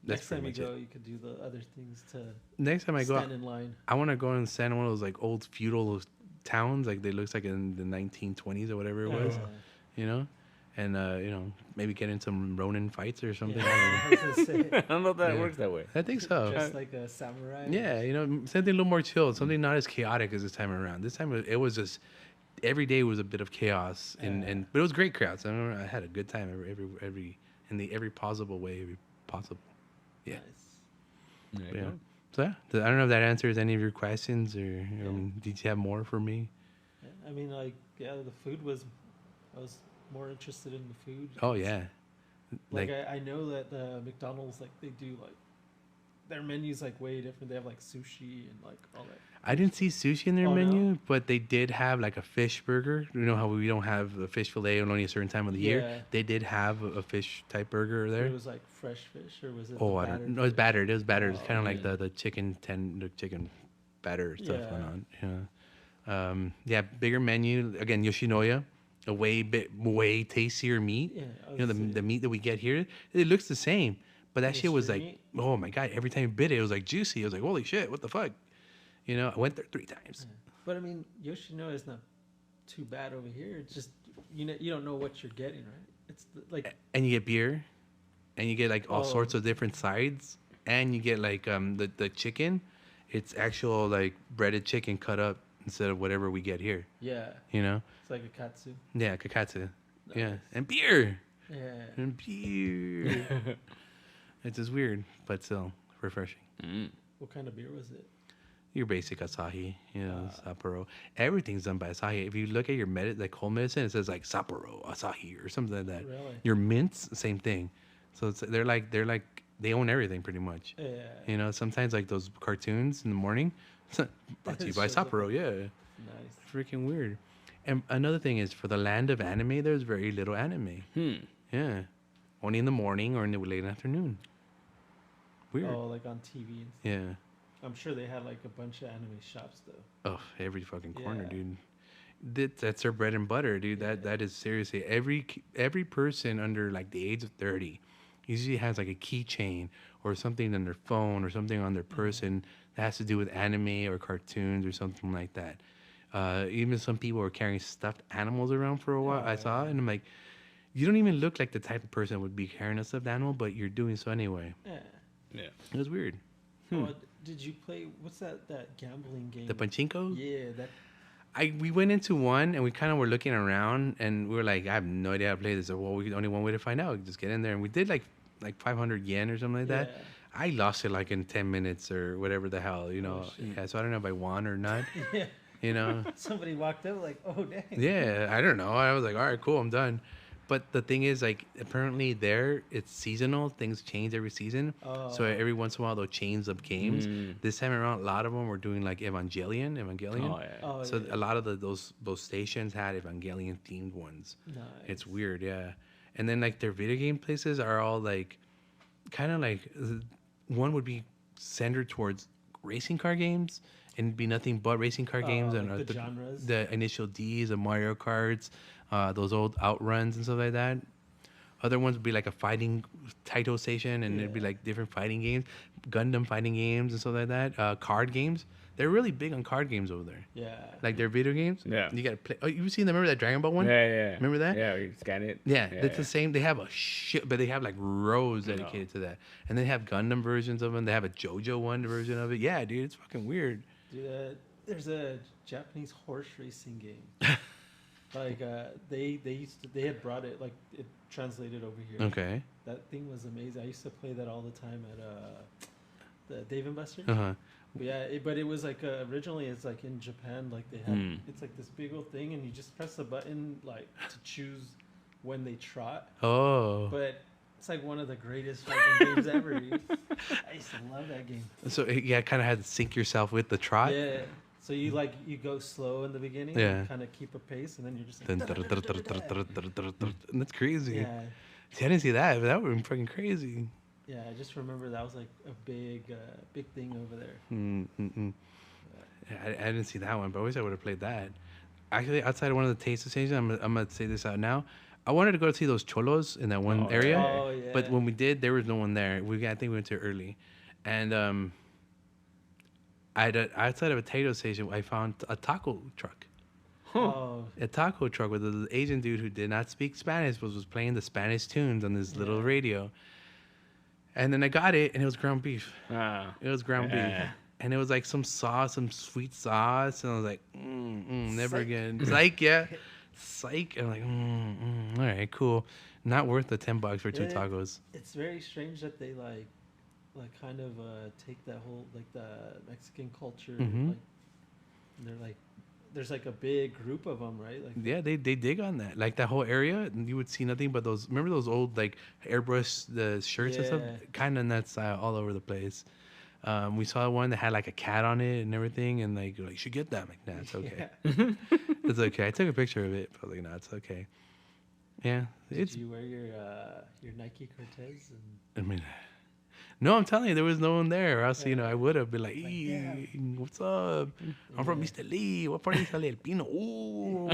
Speaker 3: next time you go, you could do the other things to.
Speaker 1: Next time I go,
Speaker 3: stand in line.
Speaker 1: I want to go and stand in one of those like old feudal towns, like they looks like in the 1920s or whatever it was, And maybe get in some Ronin fights or something.
Speaker 2: I don't know if that works that way.
Speaker 1: I think so.
Speaker 3: Just like a samurai.
Speaker 1: Yeah, something a little more chill, something not as chaotic as this time around. This time it was just every day was a bit of chaos, and but it was great crowds. I remember I had a good time every possible way, possible. Yeah.
Speaker 3: Nice.
Speaker 1: Yeah. So I don't know if that answers any of your questions, or did you have more for me?
Speaker 3: Yeah, I mean, the food was. I was more interested in the food.
Speaker 1: Oh yeah.
Speaker 3: I know that the McDonald's they do their menu's way different. They have sushi and all that.
Speaker 1: I didn't see sushi in their menu, but they did have a fish burger. You know how we don't have a fish fillet on only a certain time of the year? They did have a fish type burger there.
Speaker 3: It was fresh fish, or was it?
Speaker 1: Oh, I don't know. It was battered. It was battered. It's kind of like the chicken batter stuff going on. Yeah. Bigger menu again. Yoshinoya. A way tastier meat. Yeah, the meat that we get here, it looks the same, but that shit was meat? Oh my god! Every time you bit it, it was juicy. I was like, holy shit, what the fuck? I went there 3 times.
Speaker 3: Yeah. But I mean, Yoshinoya is not too bad over here. It's just you don't know what you're getting, right? It's
Speaker 1: and you get beer, and you get all sorts of different sides, and you get the chicken. It's actual breaded chicken cut up instead of whatever we get here.
Speaker 3: Yeah.
Speaker 1: It's
Speaker 3: like a katsu.
Speaker 1: Yeah, kakatsu. Nice. Yeah. And beer. It's just weird, but still refreshing.
Speaker 3: What kind of beer was it?
Speaker 1: Your basic Asahi, Sapporo. Everything's done by Asahi. If you look at your like whole medicine, it says like Sapporo, Asahi, or something like that.
Speaker 3: Really?
Speaker 1: Your mints, same thing. So they're like they own everything pretty much.
Speaker 3: Yeah.
Speaker 1: Sometimes like those cartoons in the morning, brought to you by Sapporo. Yeah.
Speaker 3: Nice.
Speaker 1: Freaking weird. And another thing is, for the land of anime, there's very little anime. Yeah. Only in the morning or in the late afternoon. Weird.
Speaker 3: Oh, like on TV.
Speaker 1: Yeah.
Speaker 3: I'm sure they had like a bunch of anime shops though.
Speaker 1: Oh, every fucking corner, dude. That's their bread and butter, dude. That is seriously every person under like the age of 30 usually has like a keychain or something on their phone or something on their person that has to do with anime or cartoons or something like that. Even some people were carrying stuffed animals around for a while. I saw it, and I'm like, you don't even look like the type of person that would be carrying a stuffed animal, but you're doing so anyway.
Speaker 2: Yeah.
Speaker 1: It was weird.
Speaker 3: Oh, did you play, what's that gambling game?
Speaker 1: The pachinko?
Speaker 3: Yeah,
Speaker 1: we went into one and we kind of were looking around and we were like, I have no idea how to play this. So, well, only one way to find out. Just get in there. And we did like 500 yen or something like that. I lost it like in 10 minutes or whatever the hell, so I don't know if I won or not.
Speaker 3: Somebody walked up like, oh, dang.
Speaker 1: Yeah, I don't know. I was like, all right, cool, I'm done. But the thing is, like, apparently there, it's seasonal. Things change every season. So every once in a while, they'll change the games. This time around, a lot of them were doing, like, Evangelion. So a lot of those stations had Evangelion-themed ones.
Speaker 3: Nice.
Speaker 1: It's weird, yeah. And then, like, their video game places are all, like, kind of like... One would be centered towards racing car games and it'd be nothing but racing car games.
Speaker 3: Like
Speaker 1: And
Speaker 3: the genres?
Speaker 1: The initial Ds, the Mario Karts, those old outruns and stuff like that. Other ones would be like a fighting title station, and it'd be like different fighting games, Gundam fighting games and stuff like that. Card games. They're really big on card games over there.
Speaker 3: Yeah.
Speaker 1: Like their video games.
Speaker 2: Yeah.
Speaker 1: You gotta play. Oh, you've seen them? Remember that Dragon Ball one?
Speaker 2: Yeah.
Speaker 1: Remember that?
Speaker 2: Yeah, you scan it.
Speaker 1: Yeah, it's the same. They have a shit, but they have like rows dedicated to that, and they have Gundam versions of them. They have a JoJo one version of it. Yeah, dude, it's fucking weird.
Speaker 3: Dude, there's a Japanese horse racing game. Like they had brought it, like it translated over here.
Speaker 1: Okay.
Speaker 3: That thing was amazing. I used to play that all the time at the Dave & Buster's. But yeah, it was like originally it's like in Japan, like they had it's like this big old thing, and you just press the button like to choose when they trot.
Speaker 1: Oh.
Speaker 3: But it's like one of the greatest fucking games ever. Dude. I used to love that game.
Speaker 1: So kind of had to sync yourself with the trot.
Speaker 3: Yeah. So you go slow in the beginning, and kind of keep a pace, and then you're just like.
Speaker 1: And that's crazy.
Speaker 3: Yeah.
Speaker 1: See, I didn't see that, but that would be fucking crazy.
Speaker 3: Yeah, I just remember that was like a big thing over there.
Speaker 1: Yeah, I didn't see that one, but I wish I would have played that. Actually, outside of one of the taste stations, I'm gonna say this out now. I wanted to go see those cholos in that one area, but when we did, there was no one there. I think we went too early, and outside of a taco station, I found a taco truck. A taco truck with an Asian dude who did not speak Spanish, was playing the Spanish tunes on this little radio. And then I got it, and it was ground beef. It was ground beef. And it was like some sauce, some sweet sauce. And I was like, never again. Psych, yeah. Psych. And I'm like, all right, cool. Not worth the $10 for two tacos.
Speaker 3: It's very strange that they like kind of take that whole, like the Mexican culture. Like, they're like, there's like a big group of them, right? Like,
Speaker 1: yeah, they dig on that. Like that whole area, and you would see nothing but those. Remember those old like airbrush the shirts and stuff, kind of in that style all over the place. We saw one that had like a cat on it and everything, and like you should get that. I'm like, nah, it's okay. It's okay. I took a picture of it, but like, nah, it's okay. Yeah,
Speaker 3: did you wear your Nike Cortez?
Speaker 1: I mean. No, I'm telling you, there was no one there. Or else, I would have been like, hey, what's up? I'm from Mr. Lee. What part of Mr. Lee? El Pino. Ooh.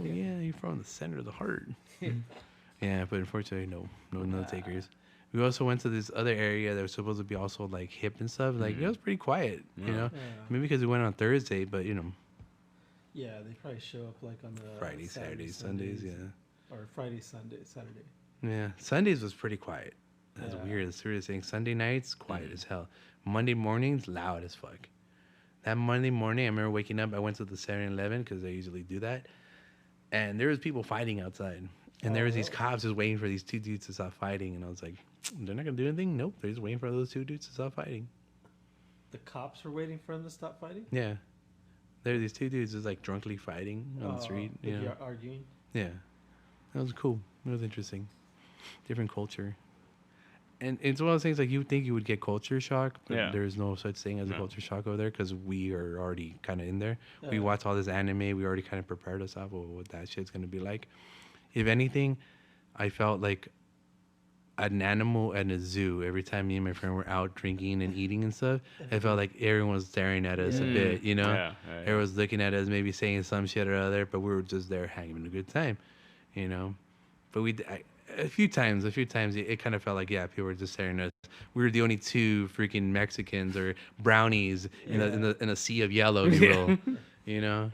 Speaker 1: Yeah, you're from the center of the heart. Yeah, but unfortunately, no takers. We also went to this other area that was supposed to be also like hip and stuff. Like, it was pretty quiet, Maybe because we went on Thursday, but,
Speaker 3: Yeah, they probably show up like on the
Speaker 1: Friday, Saturdays, Sundays,
Speaker 3: Or Friday, Sunday, Saturday.
Speaker 1: Yeah, Sundays was pretty quiet. That's weird. That's serious thing. Sunday nights, quiet as hell. Monday mornings, loud as fuck. That Monday morning, I remember waking up. I went to the 7-Eleven because I usually do that. And there was people fighting outside. And there was these cops just waiting for these two dudes to stop fighting. And I was like, they're not going to do anything? Nope. They're just waiting for those two dudes to stop fighting.
Speaker 3: the cops were waiting for him to stop fighting.
Speaker 1: Yeah, there are these two dudes just like drunkenly fighting on the street. You know?
Speaker 3: Arguing.
Speaker 1: Yeah, that was cool. It was interesting. Different culture. And it's one of those things like you would think you would get culture shock, but there's no such thing as a culture shock over there because we are already kind of in there. We watch all this anime. We already kind of prepared us off of what that shit's going to be like. If anything, I felt like an animal at a zoo. Every time me and my friend were out drinking and eating and stuff, I felt like everyone was staring at us a bit, you know? Everyone was looking at us, maybe saying some shit or other, but we were just there having a good time, you know? But a few times, it kind of felt like, people were just staring at us. We were the only two freaking Mexicans or brownies in a sea of yellow, if you will. You know?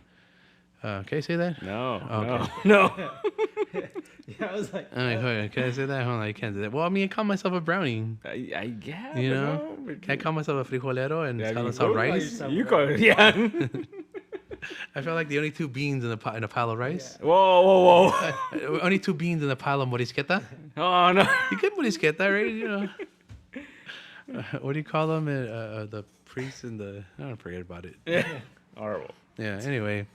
Speaker 1: Can I say that?
Speaker 2: No.
Speaker 1: Okay.
Speaker 2: No.
Speaker 3: Yeah, I was like,
Speaker 1: can I say that? Hold on, I can't do that. Well, I mean, I call myself a brownie.
Speaker 2: Yeah.
Speaker 1: You know? Can I call myself a frijolero and salsa rice?
Speaker 2: You call it, yeah.
Speaker 1: I felt like the only two beans in a pile of rice.
Speaker 2: Yeah. Whoa.
Speaker 1: Only two beans in a pile of morisqueta.
Speaker 2: Oh, no.
Speaker 1: You get morisqueta, right? You know. What do you call them? The priests and the... I don't forget about it.
Speaker 2: Yeah. Horrible.
Speaker 1: Yeah, anyway.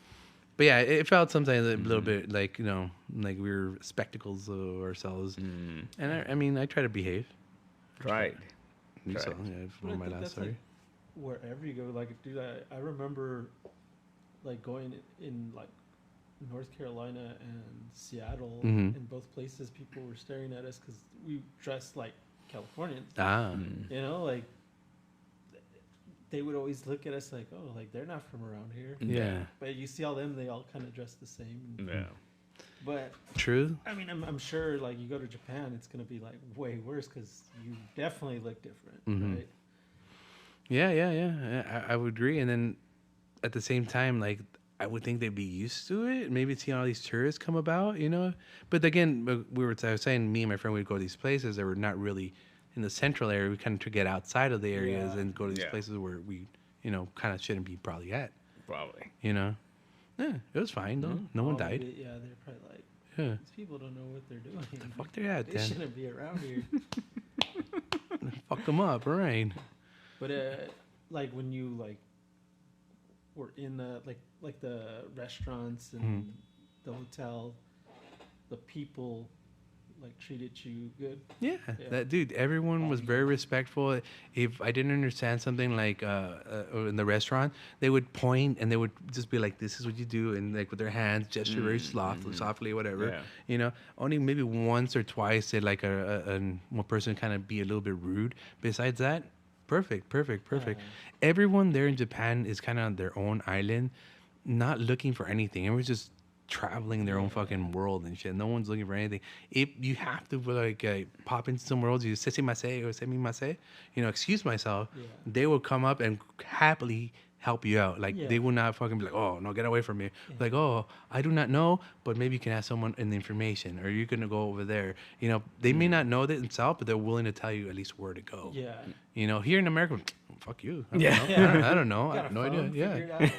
Speaker 1: But yeah, it felt sometimes a little bit like, you know, like we were spectacles of ourselves. And I mean, I try to behave.
Speaker 2: Right.
Speaker 1: So, yeah, for my last story.
Speaker 3: Like, wherever you go, like, dude, I remember, like, going in, like, North Carolina and Seattle. In both places, people were staring at us because we dressed like Californians. You know, like, they would always look at us like, oh, like, they're not from around here.
Speaker 1: Yeah.
Speaker 3: But you see all them, they all kind of dress the same.
Speaker 2: Yeah.
Speaker 3: But
Speaker 1: true.
Speaker 3: I mean, I'm sure, like, you go to Japan, it's gonna be like way worse because you definitely look different, right?
Speaker 1: Yeah. I would agree. And then at the same time, like, I would think they'd be used to it. Maybe seeing all these tourists come about, you know. But again, I was saying, me and my friend would go to these places that were not really in the central area. We kind of get outside of the areas and go to these places where we, you know, kind of shouldn't be probably at.
Speaker 2: Probably.
Speaker 1: You know. Yeah, it was fine though. No one died.
Speaker 3: Yeah, they're probably like, these people don't know what they're doing.
Speaker 1: The fuck they're at,
Speaker 3: They shouldn't be around here.
Speaker 1: Fuck them up, all right.
Speaker 3: But like when you like were in the like the restaurants and the hotel, the people like treated you good.
Speaker 1: Yeah, that dude. Everyone was very respectful. If I didn't understand something like in the restaurant, they would point and they would just be like, "This is what you do," and like with their hands gesture very softly, whatever. Yeah. You know, only maybe once or twice did like one person kind of be a little bit rude. Besides that, perfect. Everyone there in Japan is kind of on their own island, not looking for anything. Everyone's just traveling their own fucking world and shit. No one's looking for anything. If you have to like pop into some worlds, you sessimase or semimase, you know, excuse myself, they will come up and happily help you out. Like they will not fucking be like, oh no, get away from me. Like, oh, I do not know, but maybe you can ask someone in the information, or you're gonna go over there. You know, they may not know that themselves, but they're willing to tell you at least where to go. Yeah. You know, here in America, fuck you. I don't know. I have no idea.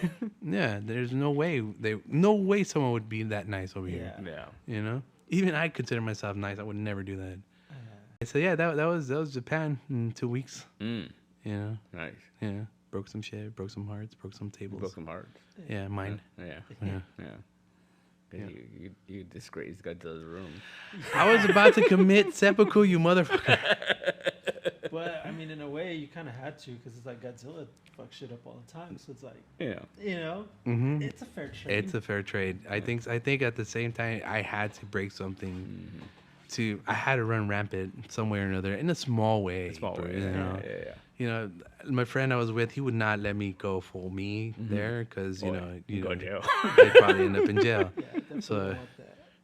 Speaker 1: Yeah. There's no way someone would be that nice over here. Yeah. You know, even I consider myself nice. I would never do that. So yeah, that was Japan in 2 weeks. You know. Nice. Yeah. Broke some shit, broke some hearts, broke some tables.
Speaker 2: Broke some hearts.
Speaker 1: Yeah, mine.
Speaker 2: You disgraced Godzilla's room.
Speaker 1: I was about to commit seppuku, you motherfucker.
Speaker 3: But I mean, in a way, you kind of had to, because it's like Godzilla fucks shit up all the time. So it's like, you know, it's a fair trade.
Speaker 1: It's a fair trade. I think at the same time, I had to break something. I had to run rampant somewhere or another in a small way. You know, my friend I was with, he would not let me go full me there because you know
Speaker 2: go to jail.
Speaker 1: I'd probably end up in jail. So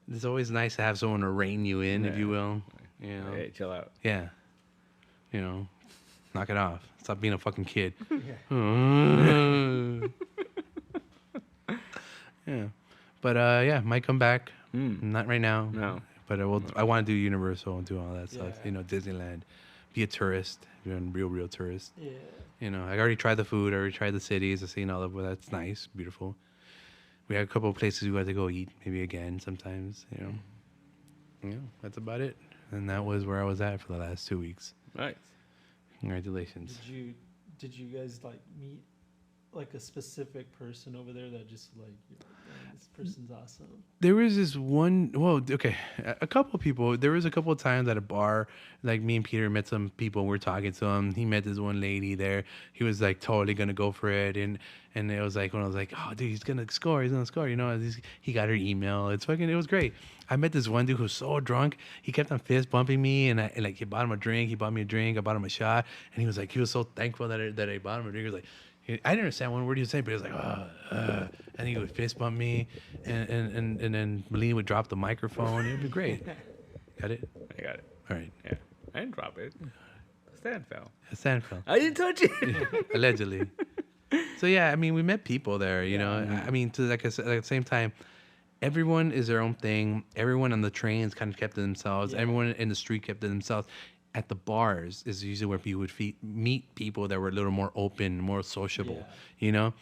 Speaker 1: it's always nice to have someone to rein you in, if you will. You know,
Speaker 2: hey, chill out.
Speaker 1: Yeah, you know, knock it off. Stop being a fucking kid. Yeah, but might come back. Not right now. No. But I want to do Universal and do all that stuff. You know, Disneyland. Be a tourist. Be a real tourist. Yeah. You know, I already tried the food. I already tried the cities. I've seen all of it. That's nice. Beautiful. We had a couple of places we had to go eat. Maybe again sometimes. You know. Yeah, that's about it. And that was where I was at for the last 2 weeks.
Speaker 2: Nice.
Speaker 1: Congratulations.
Speaker 3: did you guys like meet like a specific person over there that just like you're like, "Man, this person's awesome"?
Speaker 1: There was this one. Well, okay, a couple of people. There was a couple of times at a bar, like me and Peter met some people. And we're talking to him. He met this one lady there. He was like totally gonna go for it, and it was like when I was like, oh, dude, he's gonna score. He's gonna score. You know, he got her email. It's fucking. It was great. I met this one dude who was so drunk. He kept on fist bumping me, and like he bought him a drink. He bought me a drink. I bought him a shot, and he was like, he was so thankful that I bought him a drink. He was like. I didn't understand one word he was saying, but he was like, and he would fist bump me, and then Melina would drop the microphone. It would be great. Got it?
Speaker 2: I got it.
Speaker 1: All right.
Speaker 2: Yeah. I didn't drop it. The stand fell.
Speaker 1: A stand fell.
Speaker 2: I didn't touch it.
Speaker 1: Allegedly. So, yeah, I mean, we met people there, you know. I mean, to like I said, at the same time, everyone is their own thing. Everyone on the trains kind of kept to themselves.
Speaker 3: Yeah.
Speaker 1: Everyone in the street kept to themselves. At the bars is usually where people would meet people that were a little more open, more sociable, you know?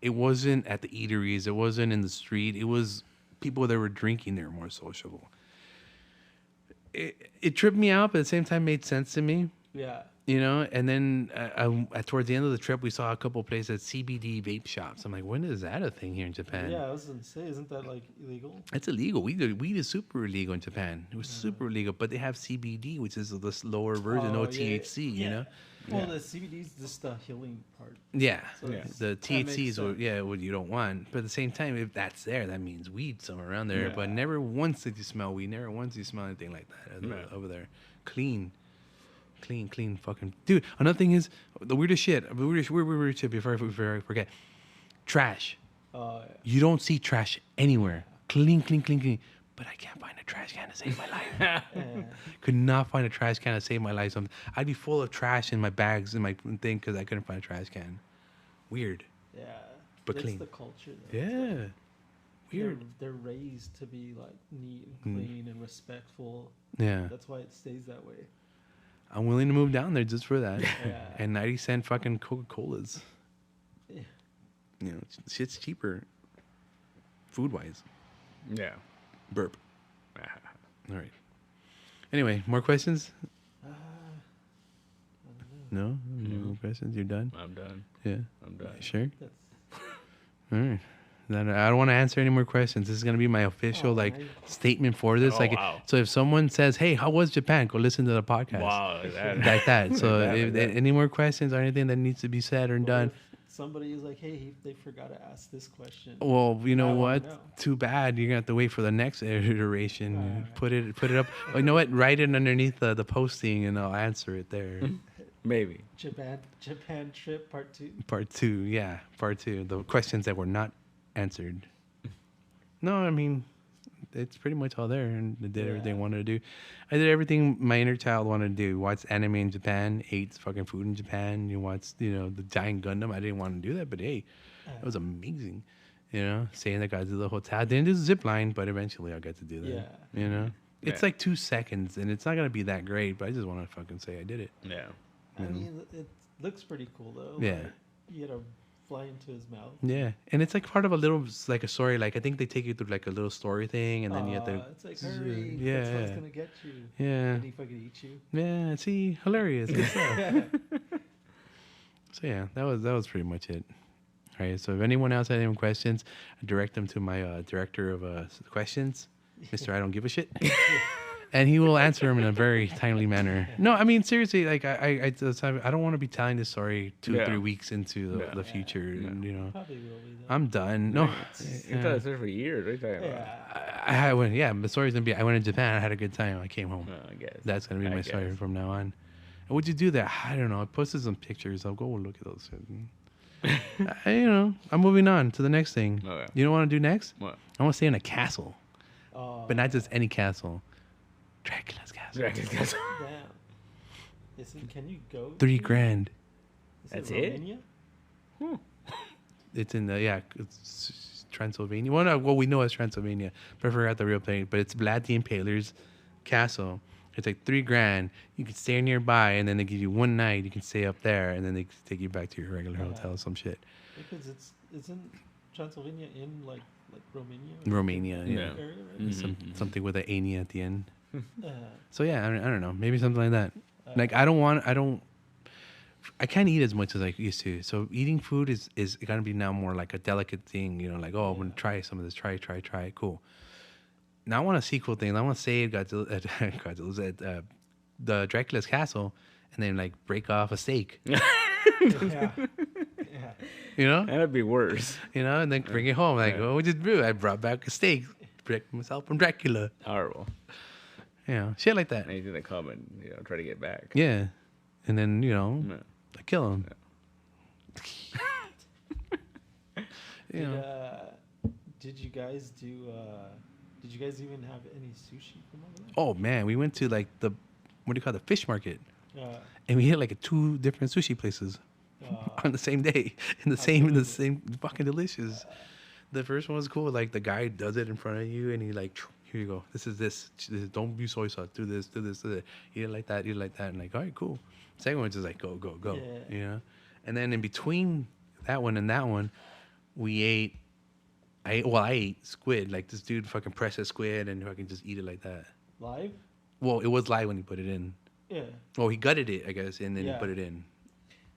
Speaker 1: It wasn't at the eateries. It wasn't in the street. It was people that were drinking. They were more sociable. It tripped me out, but at the same time made sense to me.
Speaker 3: Yeah.
Speaker 1: You know, and then towards the end of the trip, we saw a couple places, CBD vape shops. I'm like, when is that a thing here in Japan?
Speaker 3: Yeah, I was gonna say, isn't that like illegal?
Speaker 1: It's illegal. Weed is super illegal in Japan. It was super illegal, but they have CBD, which is the lower version, no THC. You know.
Speaker 3: Well, the CBD is just the healing part.
Speaker 1: Yeah,
Speaker 3: So it's-
Speaker 1: the
Speaker 3: that
Speaker 1: THC
Speaker 3: makes
Speaker 1: is what you don't want. But at the same time, if that's there, that means weed somewhere around there.
Speaker 2: Yeah.
Speaker 1: But never once did you smell weed. Never once did you smell anything like that over there. Clean, fucking dude. Another thing is the weirdest shit. Weird shit. Before I forget, trash. You don't see trash anywhere. Clean. But I can't find a trash can to save my life. Could not find a trash can to save my life. I'd be full of trash in my bags and my thing because I couldn't find a trash can. Weird.
Speaker 3: Yeah.
Speaker 1: But
Speaker 3: That's
Speaker 1: clean.
Speaker 3: the culture. Though.
Speaker 1: Yeah. Weird.
Speaker 3: They're raised to be like neat and clean and respectful.
Speaker 1: Yeah.
Speaker 3: That's why it stays that way.
Speaker 1: I'm willing to move down there just for that.
Speaker 3: Yeah.
Speaker 1: And 90-cent fucking Coca-Colas.
Speaker 3: Yeah.
Speaker 1: You know, shit's cheaper. Food-wise.
Speaker 2: Yeah.
Speaker 1: Burp. All right. Anyway, more questions? No? No more questions? You're done?
Speaker 2: I'm done.
Speaker 1: Yeah.
Speaker 2: I'm done.
Speaker 1: Sure?
Speaker 3: That's,
Speaker 1: All right. Then I don't want to answer any more questions. This is going to be my official statement for this.
Speaker 2: Oh, wow.
Speaker 1: So if someone says, "Hey, how was Japan?" Go listen to the podcast.
Speaker 2: Wow.
Speaker 1: Like that. So
Speaker 2: Like that.
Speaker 1: any more questions or anything that needs to be said or done?
Speaker 3: somebody is like, hey, they forgot to ask this question.
Speaker 1: Well, you know
Speaker 3: I wanna
Speaker 1: what?
Speaker 3: know.
Speaker 1: Too bad. You're gonna have to wait for the next iteration. Put it up. Oh, you know what? Write it underneath the posting, and I'll answer it there.
Speaker 2: Maybe.
Speaker 3: Japan trip part 2.
Speaker 1: Part 2, yeah, part 2. The questions that were not answered. No, I mean, it's pretty much all there, and I did everything I wanted to do. I did everything my inner child wanted to do. Watch anime in Japan, ate fucking food in Japan. You watch, the giant Gundam. I didn't want to do that, but hey, it was amazing. Saying that got to the hotel. I didn't do the zip line, but eventually I got to do that.
Speaker 3: Yeah.
Speaker 1: It's
Speaker 2: Yeah.
Speaker 1: like 2 seconds, and it's not gonna be that great, but I just want to fucking say I did it.
Speaker 2: Yeah.
Speaker 3: I mean, it looks pretty cool though.
Speaker 1: Yeah.
Speaker 3: Like, you gotta fly into his mouth.
Speaker 1: Yeah, and it's like part of a little, like a story. Like I think they take you through like a little story thing, and then you have to.
Speaker 3: It's like, hurry.
Speaker 1: Yeah.
Speaker 3: That's what's gonna get you.
Speaker 1: Yeah.
Speaker 3: And he fucking eat you.
Speaker 1: Yeah, see, hilarious. Good stuff. So yeah, that was pretty much it. All right. So if anyone else had any questions, direct them to my director of questions, Mr. I don't give a shit, and he will answer them in a very timely manner. No, I mean seriously, like I don't want to be telling this story 2 or 3 weeks into the future. And,
Speaker 3: Probably will be though.
Speaker 1: I'm done. No.
Speaker 2: You thought it was for years. What are you talking about?
Speaker 3: Yeah.
Speaker 1: I went. Yeah, the story's gonna be. I went to Japan. I had a good time. I came home.
Speaker 2: I guess.
Speaker 1: That's gonna be
Speaker 2: I
Speaker 1: my story
Speaker 2: guess.
Speaker 1: from now on. And what'd you do there? I don't know. I posted some pictures. I'll go look at those. I'm moving on to the next thing.
Speaker 2: Okay.
Speaker 1: You know what I want to do next?
Speaker 2: What?
Speaker 1: I want to stay in a castle,
Speaker 3: Oh,
Speaker 1: but not just any castle. Dracula's castle.
Speaker 2: Dragon's Castle.
Speaker 3: damn. Can you go?
Speaker 1: $3,000.
Speaker 3: Is
Speaker 2: That's
Speaker 3: it?
Speaker 2: it?
Speaker 3: Romania?
Speaker 1: It's in it's Transylvania. Well, no, we know it's Transylvania, but I forgot the real place. But it's Vlad the Impaler's castle. It's like $3,000. You can stay nearby, and then they give you one night. You can stay up there, and then they take you back to your regular hotel or some shit.
Speaker 3: Because isn't Transylvania in like Romania?
Speaker 1: Romania, yeah.
Speaker 2: Yeah.
Speaker 3: Area, right?
Speaker 1: Something with an ania at the end.
Speaker 3: Uh,
Speaker 1: So yeah, I don't know. Maybe something like that. Like I don't. I can't eat as much as I used to. So eating food is gonna be now more like a delicate thing. You know, like, oh, I'm gonna try some of this. Try it. Cool. Now I want to see cool things. I want to save Godzilla's at the Dracula's castle, and then like break off a steak.
Speaker 3: Yeah.
Speaker 1: You know,
Speaker 2: That'd be worse.
Speaker 1: you know, and then bring it home. Like, oh, we just brew. I brought back a steak, myself from Dracula.
Speaker 2: Horrible.
Speaker 1: You know, shit like that.
Speaker 2: Anything that come and try to get back.
Speaker 1: Yeah, and then
Speaker 2: No.
Speaker 1: I kill him. You know.
Speaker 3: Did you guys do? Did you guys even have any sushi from over there?
Speaker 1: Oh man, we went to like the what do you call it, the fish market,
Speaker 3: Uh,
Speaker 1: and we hit like 2 different sushi places on the same day in the same fucking delicious. The first one was cool. Like the guy does it in front of you, and he like, here you go. This is don't use soy sauce. Do this. Do that. Eat it like that. Eat it like that. And like, all right, cool. Second one's just like go.
Speaker 3: Yeah.
Speaker 1: You know. And then in between that one and that one, we ate. I ate squid. Like this dude fucking pressed a squid and fucking just eat it like that.
Speaker 3: live?
Speaker 1: Well, it was live when he put it in.
Speaker 3: Yeah.
Speaker 1: Well, he gutted it, I guess, and then he
Speaker 3: Yeah.
Speaker 1: put it in.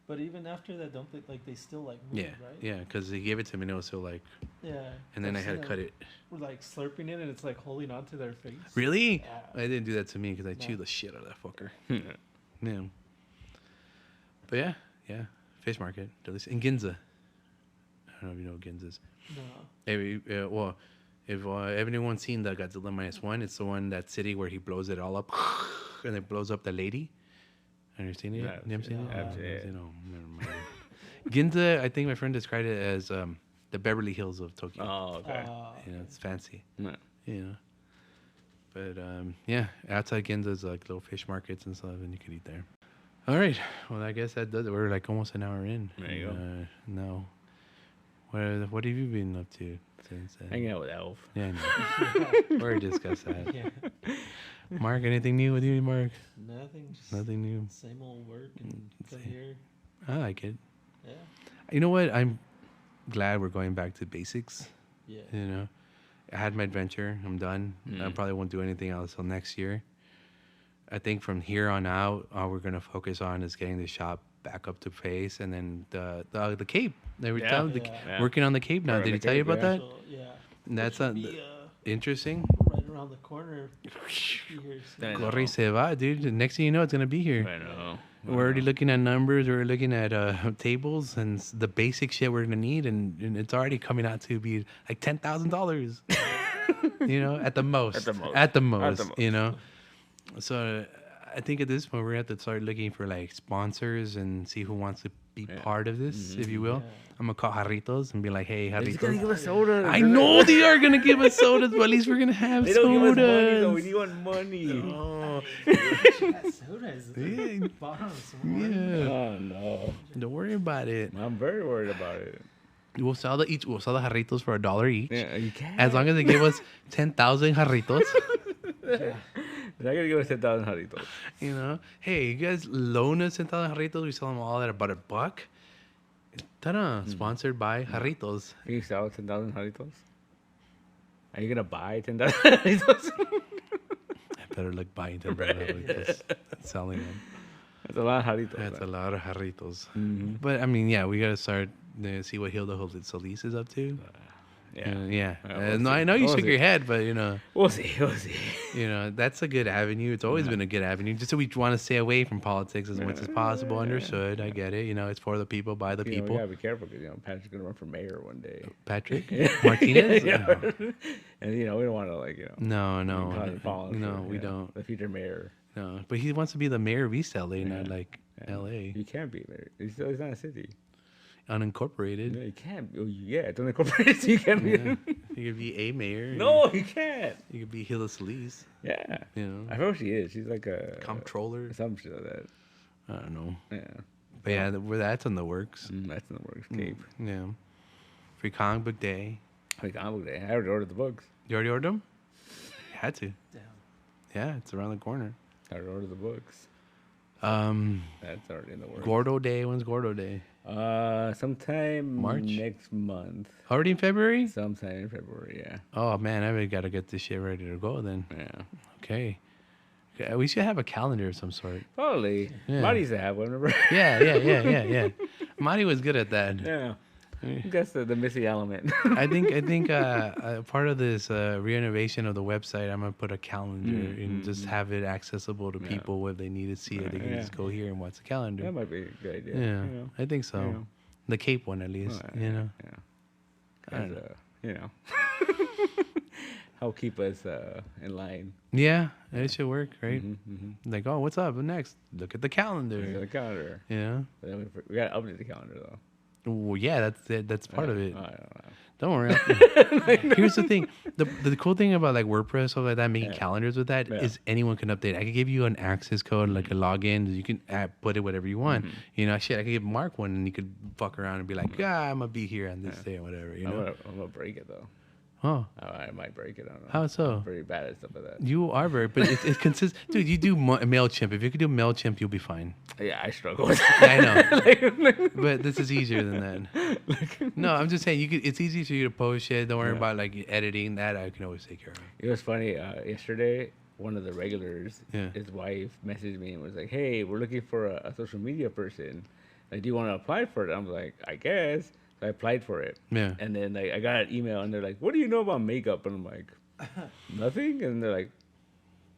Speaker 3: But even after that, don't they they still like move,
Speaker 1: Yeah,
Speaker 3: right?
Speaker 1: yeah, because he gave it to me and it was so like,
Speaker 3: Yeah.
Speaker 1: and then I
Speaker 3: I've
Speaker 1: had
Speaker 3: seen
Speaker 1: to cut
Speaker 3: them,
Speaker 1: it.
Speaker 3: We're like slurping it, and it's like holding onto their face.
Speaker 1: Really?
Speaker 3: Yeah.
Speaker 1: I didn't do that to me because I
Speaker 3: No.
Speaker 1: chewed the shit out of that fucker. Yeah. But yeah, fish market, delicious. In Ginza. I don't know if you know what Ginza is.
Speaker 3: No.
Speaker 1: If everyone's seen the Godzilla -1, it's the one, that city where he blows it all up and it blows up the lady. Have you seen it?
Speaker 2: Yeah,
Speaker 1: You haven't seen it?
Speaker 2: yeah, I've seen it.
Speaker 1: You know, never mind. Ginza, I think my friend described it as the Beverly Hills of Tokyo.
Speaker 2: Oh, okay.
Speaker 1: You know, it's fancy.
Speaker 2: No.
Speaker 1: You know. But yeah, outside Ginza's like little fish markets and stuff, and you could eat there. All right. Well, I guess that does it. We're like almost an hour in.
Speaker 2: There you go.
Speaker 1: No. What have you been up to since then?
Speaker 2: Hanging out with Elf.
Speaker 1: Yeah, I know. We already discussed that.
Speaker 3: Yeah.
Speaker 1: Mark, anything new with you, Mark?
Speaker 3: Nothing. Just
Speaker 1: Nothing new.
Speaker 3: Same old work and come here.
Speaker 1: I like it.
Speaker 3: Yeah.
Speaker 1: You know what? I'm glad we're going back to basics.
Speaker 3: Yeah.
Speaker 1: You know, I had my adventure. I'm done. I
Speaker 2: Mm.
Speaker 1: probably won't do anything else till next year. I think from here on out, all we're gonna focus on is getting the shop back up to pace, and then the Cape. They were
Speaker 2: Yeah.
Speaker 1: telling
Speaker 3: Yeah.
Speaker 1: working on the Cape now.
Speaker 2: Working
Speaker 1: Did
Speaker 2: on
Speaker 1: he
Speaker 2: the
Speaker 1: tell you
Speaker 2: Cape,
Speaker 1: about
Speaker 2: yeah.
Speaker 1: that?
Speaker 3: So, yeah.
Speaker 1: That's
Speaker 3: Should
Speaker 1: not
Speaker 3: be,
Speaker 1: interesting.
Speaker 3: right around the corner. Be here soon.
Speaker 2: I know.
Speaker 1: Corre se va, dude. The next thing you know, it's gonna be here.
Speaker 2: I know.
Speaker 1: We're already looking at numbers. We're looking at tables and the basic shit we're gonna need, and it's already coming out to be like $10,000. You know, at the most.
Speaker 2: At the most.
Speaker 1: At the most.
Speaker 2: At the most.
Speaker 1: You know. So I think at this point we're gonna have to start looking for like sponsors and see who wants to be part of this, if you will.
Speaker 3: Yeah.
Speaker 1: I'm gonna call Jarritos and be like, hey,
Speaker 2: They're just gonna give
Speaker 1: Jarritos.
Speaker 2: us soda.
Speaker 1: I know they are gonna give us sodas, but at least we're gonna have
Speaker 2: They don't give us money though. We
Speaker 1: sodas.
Speaker 2: need one money.
Speaker 1: Oh,
Speaker 3: That soda is
Speaker 1: Yeah.
Speaker 3: bottom somewhere.
Speaker 1: yeah.
Speaker 2: Oh no.
Speaker 1: Don't worry about it.
Speaker 2: I'm very worried about it.
Speaker 1: We'll sell the jarritos for $1 each.
Speaker 2: Yeah, you can't.
Speaker 1: As long as they give us 10,000 jarritos,
Speaker 3: Yeah.
Speaker 2: They're gonna give us 10,000 jarritos.
Speaker 1: you know. Hey, you guys loan us 10,000 jarritos. We sell them all at about $1. Ta-da! Sponsored by Jarritos.
Speaker 2: Can you sell 10,000 jarritos? Are you gonna buy 10,000 jarritos?
Speaker 1: I better look buying 10,000 jarritos. Selling them.
Speaker 2: That's a lot of jarritos.
Speaker 1: That's a lot of jarritos.
Speaker 2: Mhm.
Speaker 1: But I mean, yeah, we gotta start see what Hilda Solis is up to.
Speaker 2: Yeah.
Speaker 1: Yeah.
Speaker 2: we'll
Speaker 1: No,
Speaker 2: see.
Speaker 1: I know you
Speaker 2: We'll
Speaker 1: shook
Speaker 2: see.
Speaker 1: your head, but you know.
Speaker 2: We'll see. We'll see.
Speaker 1: You know, that's a good avenue. It's always been a good avenue. Just so we want to stay away from politics as much as possible. Understood. I get it. You know, it's for the people, by the
Speaker 2: You know,
Speaker 1: people.
Speaker 2: we gotta be careful because Patrick's gonna run for mayor one day.
Speaker 1: Patrick Martinez.
Speaker 2: Yeah.
Speaker 1: Oh.
Speaker 2: And we don't want to
Speaker 1: No,
Speaker 2: cause problems
Speaker 1: no,
Speaker 2: for,
Speaker 1: we don't.
Speaker 2: The future mayor.
Speaker 1: No, but he wants to be the mayor of East LA, not
Speaker 2: Yeah.
Speaker 1: like LA,
Speaker 2: You can't be mayor. He's not a city.
Speaker 1: unincorporated.
Speaker 2: No, you can't. Oh, yeah, it's unincorporated, so you can't be.
Speaker 1: Yeah. You could be a mayor.
Speaker 2: No, you can't.
Speaker 1: You could be Hilda Solis.
Speaker 2: Yeah.
Speaker 1: You know,
Speaker 2: I know she is. She's like a
Speaker 1: comptroller.
Speaker 2: some shit like that.
Speaker 1: I don't know,
Speaker 2: Yeah.
Speaker 1: but yeah, that's in the works.
Speaker 2: That's in the works. Cape.
Speaker 1: Yeah, free comic book day.
Speaker 2: Like comic day. I already ordered the books.
Speaker 1: You already ordered them? You had to.
Speaker 3: Damn.
Speaker 1: Yeah, it's around the corner.
Speaker 2: I already ordered the books. That's already in the works.
Speaker 1: Gordo Day. When's Gordo Day?
Speaker 2: Sometime
Speaker 1: March?
Speaker 2: next month.
Speaker 1: Already in February?
Speaker 2: Sometime in February. Yeah.
Speaker 1: Oh man, I really gotta get this shit ready to go then.
Speaker 2: Yeah.
Speaker 1: Okay. Yeah, we should have a calendar of some sort.
Speaker 2: Probably.
Speaker 1: Yeah.
Speaker 2: Marty used to have one. Remember?
Speaker 1: Yeah. Marty was good at that.
Speaker 2: Yeah. That's the missing element.
Speaker 1: I think part of this renovation of the website, I'm gonna put a calendar and just have it accessible to people where they need to see it. They can just go here and watch the calendar.
Speaker 2: That might be a good idea.
Speaker 1: Yeah,
Speaker 2: You know?
Speaker 1: I think so.
Speaker 2: You know?
Speaker 1: The Cape one, at least. You know.
Speaker 2: Yeah. And, you know. Help keep us in line.
Speaker 1: Yeah, it should work, right?
Speaker 2: Mm-hmm.
Speaker 1: Like, oh, what's up? Next, look at the calendar.
Speaker 2: Look at the calendar.
Speaker 1: Yeah.
Speaker 2: But then we got to update the calendar, though.
Speaker 1: Well, yeah, that's it. That's part of it.
Speaker 2: I don't know.
Speaker 1: Don't worry. Here's the thing. The cool thing about like WordPress, stuff like that, making calendars with that is anyone can update. I could give you an access code, like a login. You can put it whatever you want. You know, shit, I could give Mark one and you could fuck around and be like, I'm going to be here on this day or whatever, you know?
Speaker 2: I'm going to break it, though.
Speaker 1: Oh.
Speaker 2: I might break it. I don't know.
Speaker 1: How so?
Speaker 2: I'm pretty bad at stuff like that.
Speaker 1: You are very, but it consists, dude, you do MailChimp. If you could do MailChimp, you'll be fine.
Speaker 2: Yeah, I struggle with that.
Speaker 1: I know. But this is easier than that. No, I'm just saying, it's easy for you to post shit. Don't worry about like editing that. I can always take care of it.
Speaker 2: It was funny. Yesterday, one of the regulars,
Speaker 1: Yeah.
Speaker 2: his wife, messaged me and was like, hey, we're looking for a social media person. Like, do you want to apply for it? I'm like, I guess. So I applied for it.
Speaker 1: Yeah.
Speaker 2: And then like I got an email and they're like, what do you know about makeup? And I'm like, nothing. And they're like,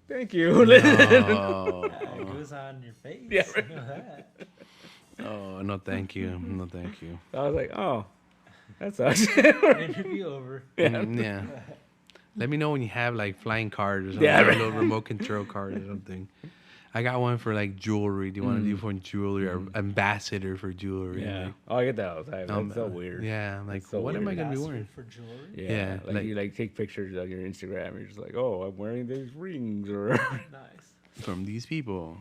Speaker 2: thank you.
Speaker 1: No.
Speaker 3: It goes on your face.
Speaker 2: Yeah,
Speaker 3: You know that.
Speaker 1: Oh, no, thank you. No, thank you.
Speaker 2: So I was like, oh, that sucks.
Speaker 3: Interview over.
Speaker 1: Yeah. Let me know when you have like flying cards or something.
Speaker 2: Yeah,
Speaker 1: Or
Speaker 2: right.
Speaker 1: a little remote control card or something. I got one for like jewelry. Do you want to do for jewelry or ambassador for jewelry?
Speaker 2: Yeah.
Speaker 1: Like,
Speaker 2: Oh, I get that all the time. That's so weird.
Speaker 1: Yeah, I'm like,
Speaker 2: That's so
Speaker 1: what am I
Speaker 2: weird.
Speaker 1: gonna be
Speaker 3: Ask
Speaker 1: wearing?
Speaker 3: for jewelry.
Speaker 2: Yeah.
Speaker 1: Yeah,
Speaker 2: Like,
Speaker 1: like-
Speaker 2: you like take pictures on your Instagram. You're just like, oh, I'm wearing these rings or.
Speaker 3: Nice.
Speaker 1: From these people.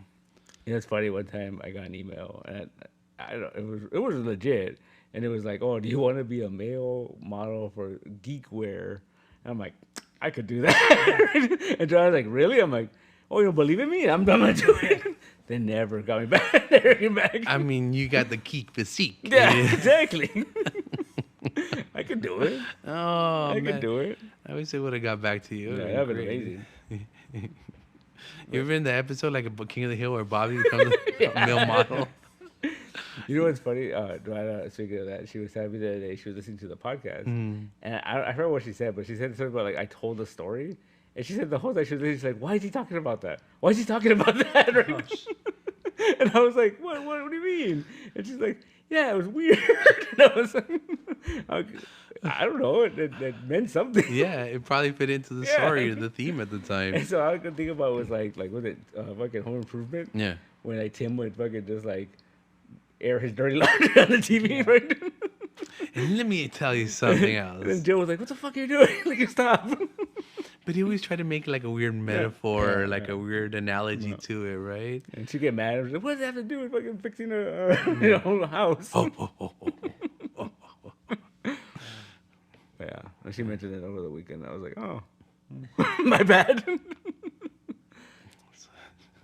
Speaker 2: You know, it's funny. One time I got an email and I don't. It was legit, and it was like, oh, do you want to be a male model for geek wear? And I'm like, I could do that. And John was like, really? I'm like, oh, you don't believe in me? I'm gonna do it. They never got me back. Never came back.
Speaker 1: I mean, you got the geek physique.
Speaker 2: Yeah, exactly. I could do it.
Speaker 1: Oh,
Speaker 2: I
Speaker 1: man.
Speaker 2: could do it.
Speaker 1: I wish they would have got back to you.
Speaker 2: Yeah, that'd be amazing.
Speaker 1: You ever in the episode like a King of the Hill where Bobby becomes a male model?
Speaker 2: You know what's funny? Joanna, speaking of that, she was telling me the other day she was listening to the podcast, and I forgot what she said, but she said something about like I told the story, and she said the whole time she was listening, she's like, "Why is he talking about that? Why is he talking about that?" Right? And I was like, "What? What do you mean?" And she's like, "Yeah, it was weird." And I was like, "I don't know. It meant something."
Speaker 1: Yeah, it probably fit into the
Speaker 2: Yeah.
Speaker 1: story or the theme at the time.
Speaker 2: And so all I could think about was like was it fucking Home Improvement?
Speaker 1: Yeah.
Speaker 2: When like Tim would fucking just like air his dirty laundry on the TV, right?
Speaker 1: And let me tell you something
Speaker 2: And then
Speaker 1: else.
Speaker 2: Joe was like, "What the fuck are you doing? Like, stop!"
Speaker 1: But he always tried to make like a weird metaphor,
Speaker 2: Yeah,
Speaker 1: like a weird analogy to it, right?
Speaker 2: And she'd get mad. And she's like, "What does that have to do with fucking fixing a house?" Yeah, and she mentioned it over the weekend. I was like, "Oh, my bad."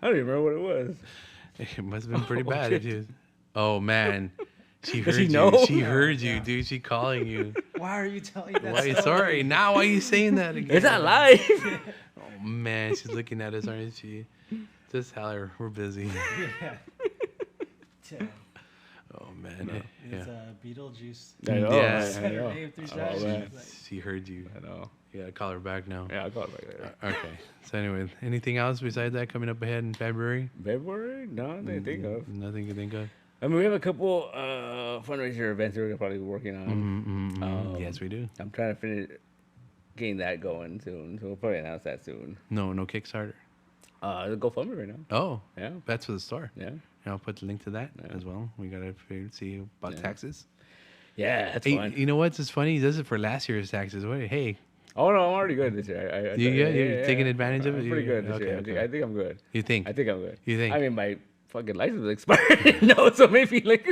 Speaker 2: I don't even remember what it was.
Speaker 1: It must have been pretty bad. If you... Oh man, she
Speaker 2: Does
Speaker 1: heard
Speaker 2: she know?
Speaker 1: you. She heard you, dude. She calling you.
Speaker 3: Why are you telling that?
Speaker 1: Why?
Speaker 3: story?
Speaker 1: Sorry. Now why are you saying that again?
Speaker 2: It's not live.
Speaker 1: Oh man, she's looking at us, aren't she? Just tell her we're busy.
Speaker 3: Yeah. Damn.
Speaker 1: Oh man.
Speaker 3: It's
Speaker 1: Yeah.
Speaker 3: Beetlejuice.
Speaker 2: I know.
Speaker 1: Yeah.
Speaker 2: I
Speaker 3: Said her
Speaker 2: know.
Speaker 3: name 3
Speaker 2: Oh,
Speaker 3: times.
Speaker 2: man.
Speaker 3: Like,
Speaker 1: She heard you.
Speaker 2: I know.
Speaker 1: You gotta call her back now.
Speaker 2: Yeah, I'll call it back later.
Speaker 1: Okay. So anyway, anything else besides that coming up ahead in February?
Speaker 2: February? No, nothing to think of.
Speaker 1: Nothing you think of?
Speaker 2: I mean, we have a couple fundraiser events that we're probably working on.
Speaker 1: Yes, we do.
Speaker 2: I'm trying to finish getting that going soon, so we'll probably announce that soon.
Speaker 1: No Kickstarter.
Speaker 2: The GoFundMe right now.
Speaker 1: Oh,
Speaker 2: Yeah,
Speaker 1: that's for the store.
Speaker 2: yeah,
Speaker 1: I'll put the link to that
Speaker 2: Yeah.
Speaker 1: as well. We gotta see about
Speaker 2: Yeah.
Speaker 1: taxes.
Speaker 2: yeah. That's
Speaker 1: Hey,
Speaker 2: fun.
Speaker 1: you know what's just funny? He does it for last year's taxes. What? Hey,
Speaker 2: Oh no, I'm already good this year. I
Speaker 1: You good? You're taking advantage of it?
Speaker 2: I'm pretty
Speaker 1: You-
Speaker 2: good this
Speaker 1: okay,
Speaker 2: year.
Speaker 1: okay.
Speaker 2: I think I'm good.
Speaker 1: you think?
Speaker 2: I think I'm good.
Speaker 1: You think?
Speaker 2: I mean, my fucking license is expired. No, so maybe like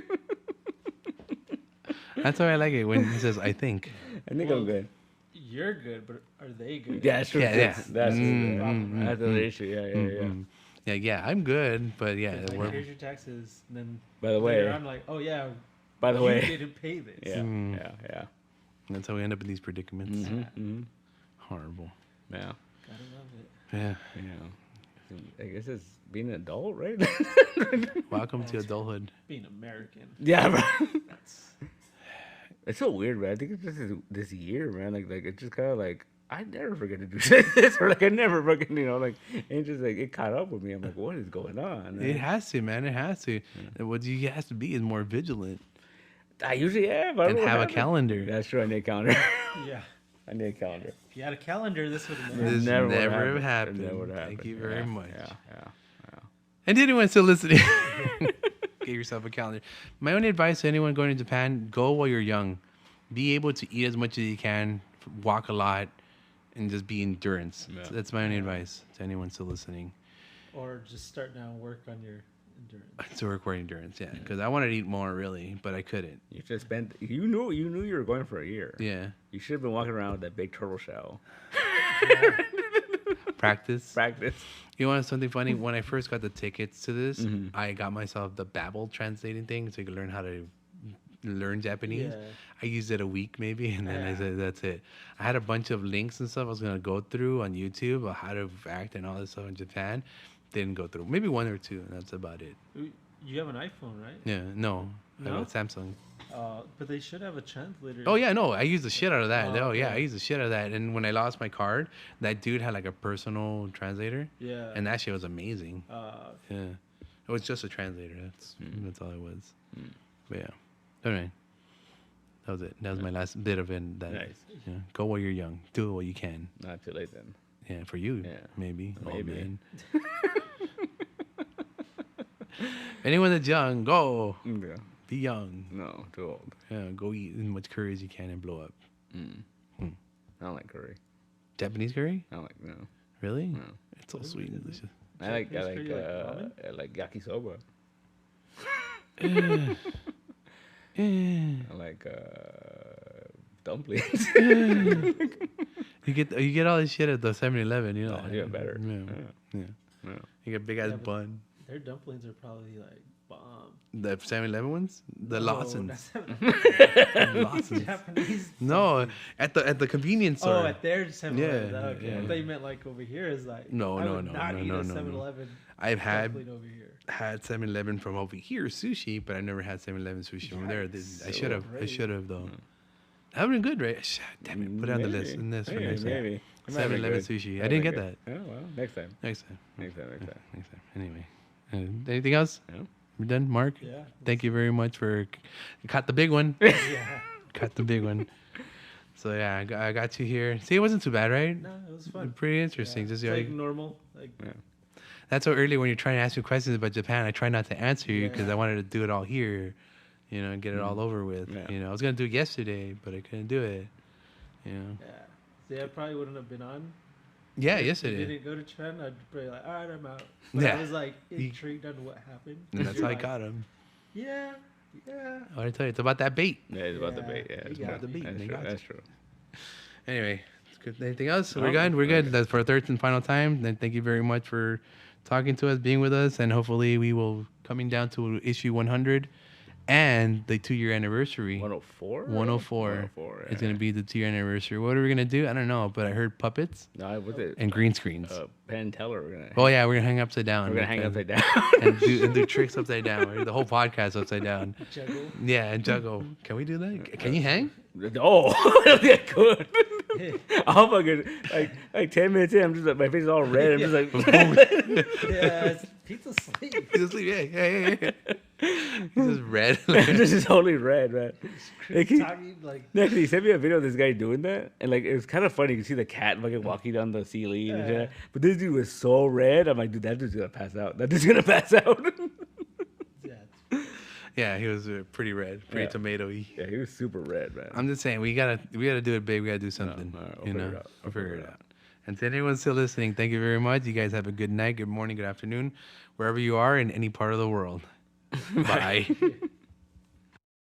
Speaker 1: That's why I like it when he says "I think."
Speaker 2: I think
Speaker 3: Well,
Speaker 2: I'm good.
Speaker 3: You're good, but are they good?
Speaker 2: Yeah, that's true.
Speaker 1: Yeah, yeah.
Speaker 2: That's
Speaker 3: Mm,
Speaker 2: that's the issue. Yeah, yeah, yeah.
Speaker 1: Mm. Yeah, I'm good, but yeah,
Speaker 3: Like,
Speaker 1: we're,
Speaker 3: here's your taxes. And then
Speaker 2: By the
Speaker 3: later
Speaker 2: way,
Speaker 3: I'm like, oh yeah,
Speaker 2: by the
Speaker 3: you
Speaker 2: way,
Speaker 3: didn't pay this.
Speaker 2: yeah,
Speaker 1: Mm.
Speaker 2: yeah.
Speaker 1: that's how we end up in these predicaments.
Speaker 2: Mm-hmm.
Speaker 1: Horrible.
Speaker 2: Yeah,
Speaker 3: Gotta love it.
Speaker 1: Yeah.
Speaker 2: yeah. I guess it's being an adult, right?
Speaker 1: Welcome to adulthood.
Speaker 3: Being American.
Speaker 2: Yeah, bro.
Speaker 3: That's
Speaker 2: It's so weird, man. I think it's just this year, man. Like it's just kind of like I never forget to do this, or like I never fucking, like and just like it caught up with me. I'm like, what is going on? Man?
Speaker 1: It has to, man. It has to. And what you has to be is more vigilant
Speaker 2: I usually am. I don't
Speaker 1: and
Speaker 2: know what
Speaker 1: have a
Speaker 2: happened.
Speaker 1: calendar.
Speaker 2: That's true. I need a calendar.
Speaker 3: yeah.
Speaker 2: I need a calendar.
Speaker 3: If you had a calendar, this would have
Speaker 1: This
Speaker 3: been.
Speaker 2: never
Speaker 1: never,
Speaker 2: would've
Speaker 1: have
Speaker 2: happened.
Speaker 1: happened.
Speaker 2: It never would've
Speaker 1: Thank
Speaker 2: happened.
Speaker 1: you very much.
Speaker 2: Yeah.
Speaker 1: And to anyone still listening, get yourself a calendar. My only advice to anyone going to Japan: go while you're young. Be able to eat as much as you can, walk a lot, and just be endurance.
Speaker 2: Yeah.
Speaker 1: That's my only advice to anyone still listening.
Speaker 3: Or just start now and work on your endurance.
Speaker 1: To work for endurance, yeah. Because I wanted to eat more, really, but I couldn't.
Speaker 2: You should spend. You knew you were going for a year.
Speaker 1: Yeah.
Speaker 2: You should have been walking around with that big turtle shell.
Speaker 1: Practice.
Speaker 2: Practice.
Speaker 1: You want something funny? When I first got the tickets to this,
Speaker 2: Mhm.
Speaker 1: I got myself the Babbel translating thing so you could learn how to learn Japanese.
Speaker 3: Yeah.
Speaker 1: I used it a week maybe, and then I said, that's it. I had a bunch of links and stuff I was going to go through on YouTube of how to act and all this stuff in Japan. Didn't go through. Maybe one or two, and that's about it.
Speaker 3: You have an iPhone, right?
Speaker 1: Yeah, no. I
Speaker 3: No?
Speaker 1: got Samsung.
Speaker 3: But they should have a translator.
Speaker 1: Oh, yeah, no. I used the shit out of that.
Speaker 3: Oh,
Speaker 1: Oh, yeah,
Speaker 3: okay.
Speaker 1: I used the shit out of that. And when I lost my card, that dude had like a personal translator,
Speaker 3: Yeah.
Speaker 1: and that shit was amazing.
Speaker 3: Uh,
Speaker 1: Yeah, it was just a translator. That's all it was. But yeah, anyway, that was it. That was my last bit of it. That,
Speaker 2: Nice.
Speaker 1: yeah, go while you're young. Do what you can.
Speaker 2: Not too late then.
Speaker 1: Yeah, for you,
Speaker 2: Yeah.
Speaker 1: maybe.
Speaker 2: Maybe.
Speaker 1: man. Anyone that's young, go.
Speaker 2: Yeah.
Speaker 1: Be young.
Speaker 2: No, too old.
Speaker 1: Yeah, go eat as much curry as you can and blow up.
Speaker 2: I don't like curry.
Speaker 1: Japanese curry?
Speaker 2: I don't like no.
Speaker 1: Really?
Speaker 2: No.
Speaker 1: It's so sweet and delicious.
Speaker 2: I like
Speaker 3: Japanese curry, like ramen?
Speaker 2: I like yakisoba.
Speaker 1: Eh.
Speaker 2: I like dumplings.
Speaker 1: You get all this shit at the 7-Eleven, you know.
Speaker 2: Oh, yeah, better.
Speaker 1: Yeah.
Speaker 2: Yeah.
Speaker 1: You get big ass
Speaker 3: Yeah, but-
Speaker 1: bun.
Speaker 3: their dumplings are probably like bomb.
Speaker 1: The 7-Eleven ones? The
Speaker 3: No,
Speaker 1: Lawson's.
Speaker 3: that's
Speaker 1: Lawson's.
Speaker 3: Japanese.
Speaker 1: No, at the convenience store.
Speaker 3: Oh, at their 7-Eleven.
Speaker 1: Yeah,
Speaker 3: Okay.
Speaker 1: yeah.
Speaker 3: I thought you meant like over here is like.
Speaker 1: No,
Speaker 3: I
Speaker 1: no,
Speaker 3: would
Speaker 1: no,
Speaker 3: not
Speaker 1: no,
Speaker 3: eat
Speaker 1: no,
Speaker 3: a
Speaker 1: no, no.
Speaker 3: 7-Eleven
Speaker 1: I've
Speaker 3: dumpling over here.
Speaker 1: had 7-Eleven from over here sushi, but I never had 7-Eleven sushi from there.
Speaker 3: Yikes.
Speaker 1: I
Speaker 3: So
Speaker 1: should have. I
Speaker 3: great.
Speaker 1: should have though. That would been good, right? Damn it! Put it on the list. In this for next time.
Speaker 2: Maybe. It might be
Speaker 1: 7-Eleven
Speaker 2: good.
Speaker 1: sushi. I
Speaker 2: Might
Speaker 1: didn't
Speaker 2: be
Speaker 1: get
Speaker 2: good.
Speaker 1: that.
Speaker 2: Oh well, next time.
Speaker 1: Next time.
Speaker 2: Next time.
Speaker 1: Next time. Anyway, anything else?
Speaker 2: No.
Speaker 1: We're done, Mark.
Speaker 3: Yeah.
Speaker 1: Thank you very much for caught the big one.
Speaker 3: Yeah.
Speaker 1: Caught the big one. So yeah, I got you here. See, it wasn't too bad, right?
Speaker 3: No, it was fun.
Speaker 1: Pretty interesting.
Speaker 3: Yeah.
Speaker 1: Just
Speaker 3: It's
Speaker 1: yeah,
Speaker 3: like normal. Like
Speaker 1: that's so early when you're trying to ask me questions about Japan. I try not to answer you because
Speaker 3: Yeah.
Speaker 1: I wanted to do it all here, and get it all over with.
Speaker 2: Yeah.
Speaker 1: I was gonna do it yesterday, but I couldn't do it.
Speaker 3: yeah. See, I probably wouldn't have been on.
Speaker 1: Yeah,
Speaker 3: If
Speaker 1: yesterday.
Speaker 3: you didn't go to Japan, I'd probably like, all right, I'm out.
Speaker 1: Yeah.
Speaker 3: But I was like intrigued on what happened.
Speaker 1: And that's
Speaker 3: You're
Speaker 1: how I
Speaker 3: like,
Speaker 1: got him.
Speaker 3: Yeah.
Speaker 1: What I tell you, it's about that bait.
Speaker 2: Yeah, it's about the
Speaker 3: Yeah,
Speaker 2: bait. Yeah,
Speaker 3: they
Speaker 2: it's
Speaker 3: got
Speaker 2: about
Speaker 1: the beat.
Speaker 2: That's
Speaker 1: They
Speaker 2: true.
Speaker 1: got
Speaker 2: That's true.
Speaker 1: Anyway, it's good. Anything else?
Speaker 2: No,
Speaker 1: We're good. We're good.
Speaker 2: okay.
Speaker 1: That's for our third and final time. Then thank you very much for talking to us, being with us, and hopefully we will coming down to issue 100 and the 2-year anniversary.
Speaker 2: 104.
Speaker 1: 104.
Speaker 2: 104.
Speaker 1: It's gonna be the 2-year anniversary. What are we gonna do? I don't know, but I heard puppets
Speaker 2: No, what's it?
Speaker 1: and green screens.
Speaker 2: Penn Teller. We're gonna.
Speaker 1: Oh yeah, we're gonna hang upside down.
Speaker 2: We're gonna hang
Speaker 1: and-
Speaker 2: upside down.
Speaker 1: and do tricks upside down. Right? The whole podcast upside down.
Speaker 3: Juggle.
Speaker 1: Yeah, and juggle. Can we do that? Can you hang?
Speaker 2: Oh, that'd be good. I'll fucking like 10 minutes in. I'm just like my face is all red. I'm just like.
Speaker 3: Yeah, it's pizza sleep.
Speaker 1: He's asleep. Yeah. He's just red.
Speaker 2: this is totally red, man. Like,
Speaker 3: Talking like
Speaker 2: Next, he sent me a video of this guy doing that, and like it was kind of funny. You can see the cat fucking walking down the ceiling, and shit. But this dude was so red. I'm like, dude, that dude's gonna pass out. That dude's gonna pass out.
Speaker 3: yeah.
Speaker 1: Yeah, he was pretty red, pretty
Speaker 2: Yeah.
Speaker 1: tomatoey.
Speaker 2: Yeah, he was super red, man.
Speaker 1: I'm just saying we gotta do it big. We gotta do something.
Speaker 2: all right,
Speaker 1: you
Speaker 2: we'll
Speaker 1: know,
Speaker 2: figure it out.
Speaker 1: we'll figure it out. And to anyone still listening, thank you very much. You guys have a good night, good morning, good afternoon, wherever you are in any part of the world. Bye.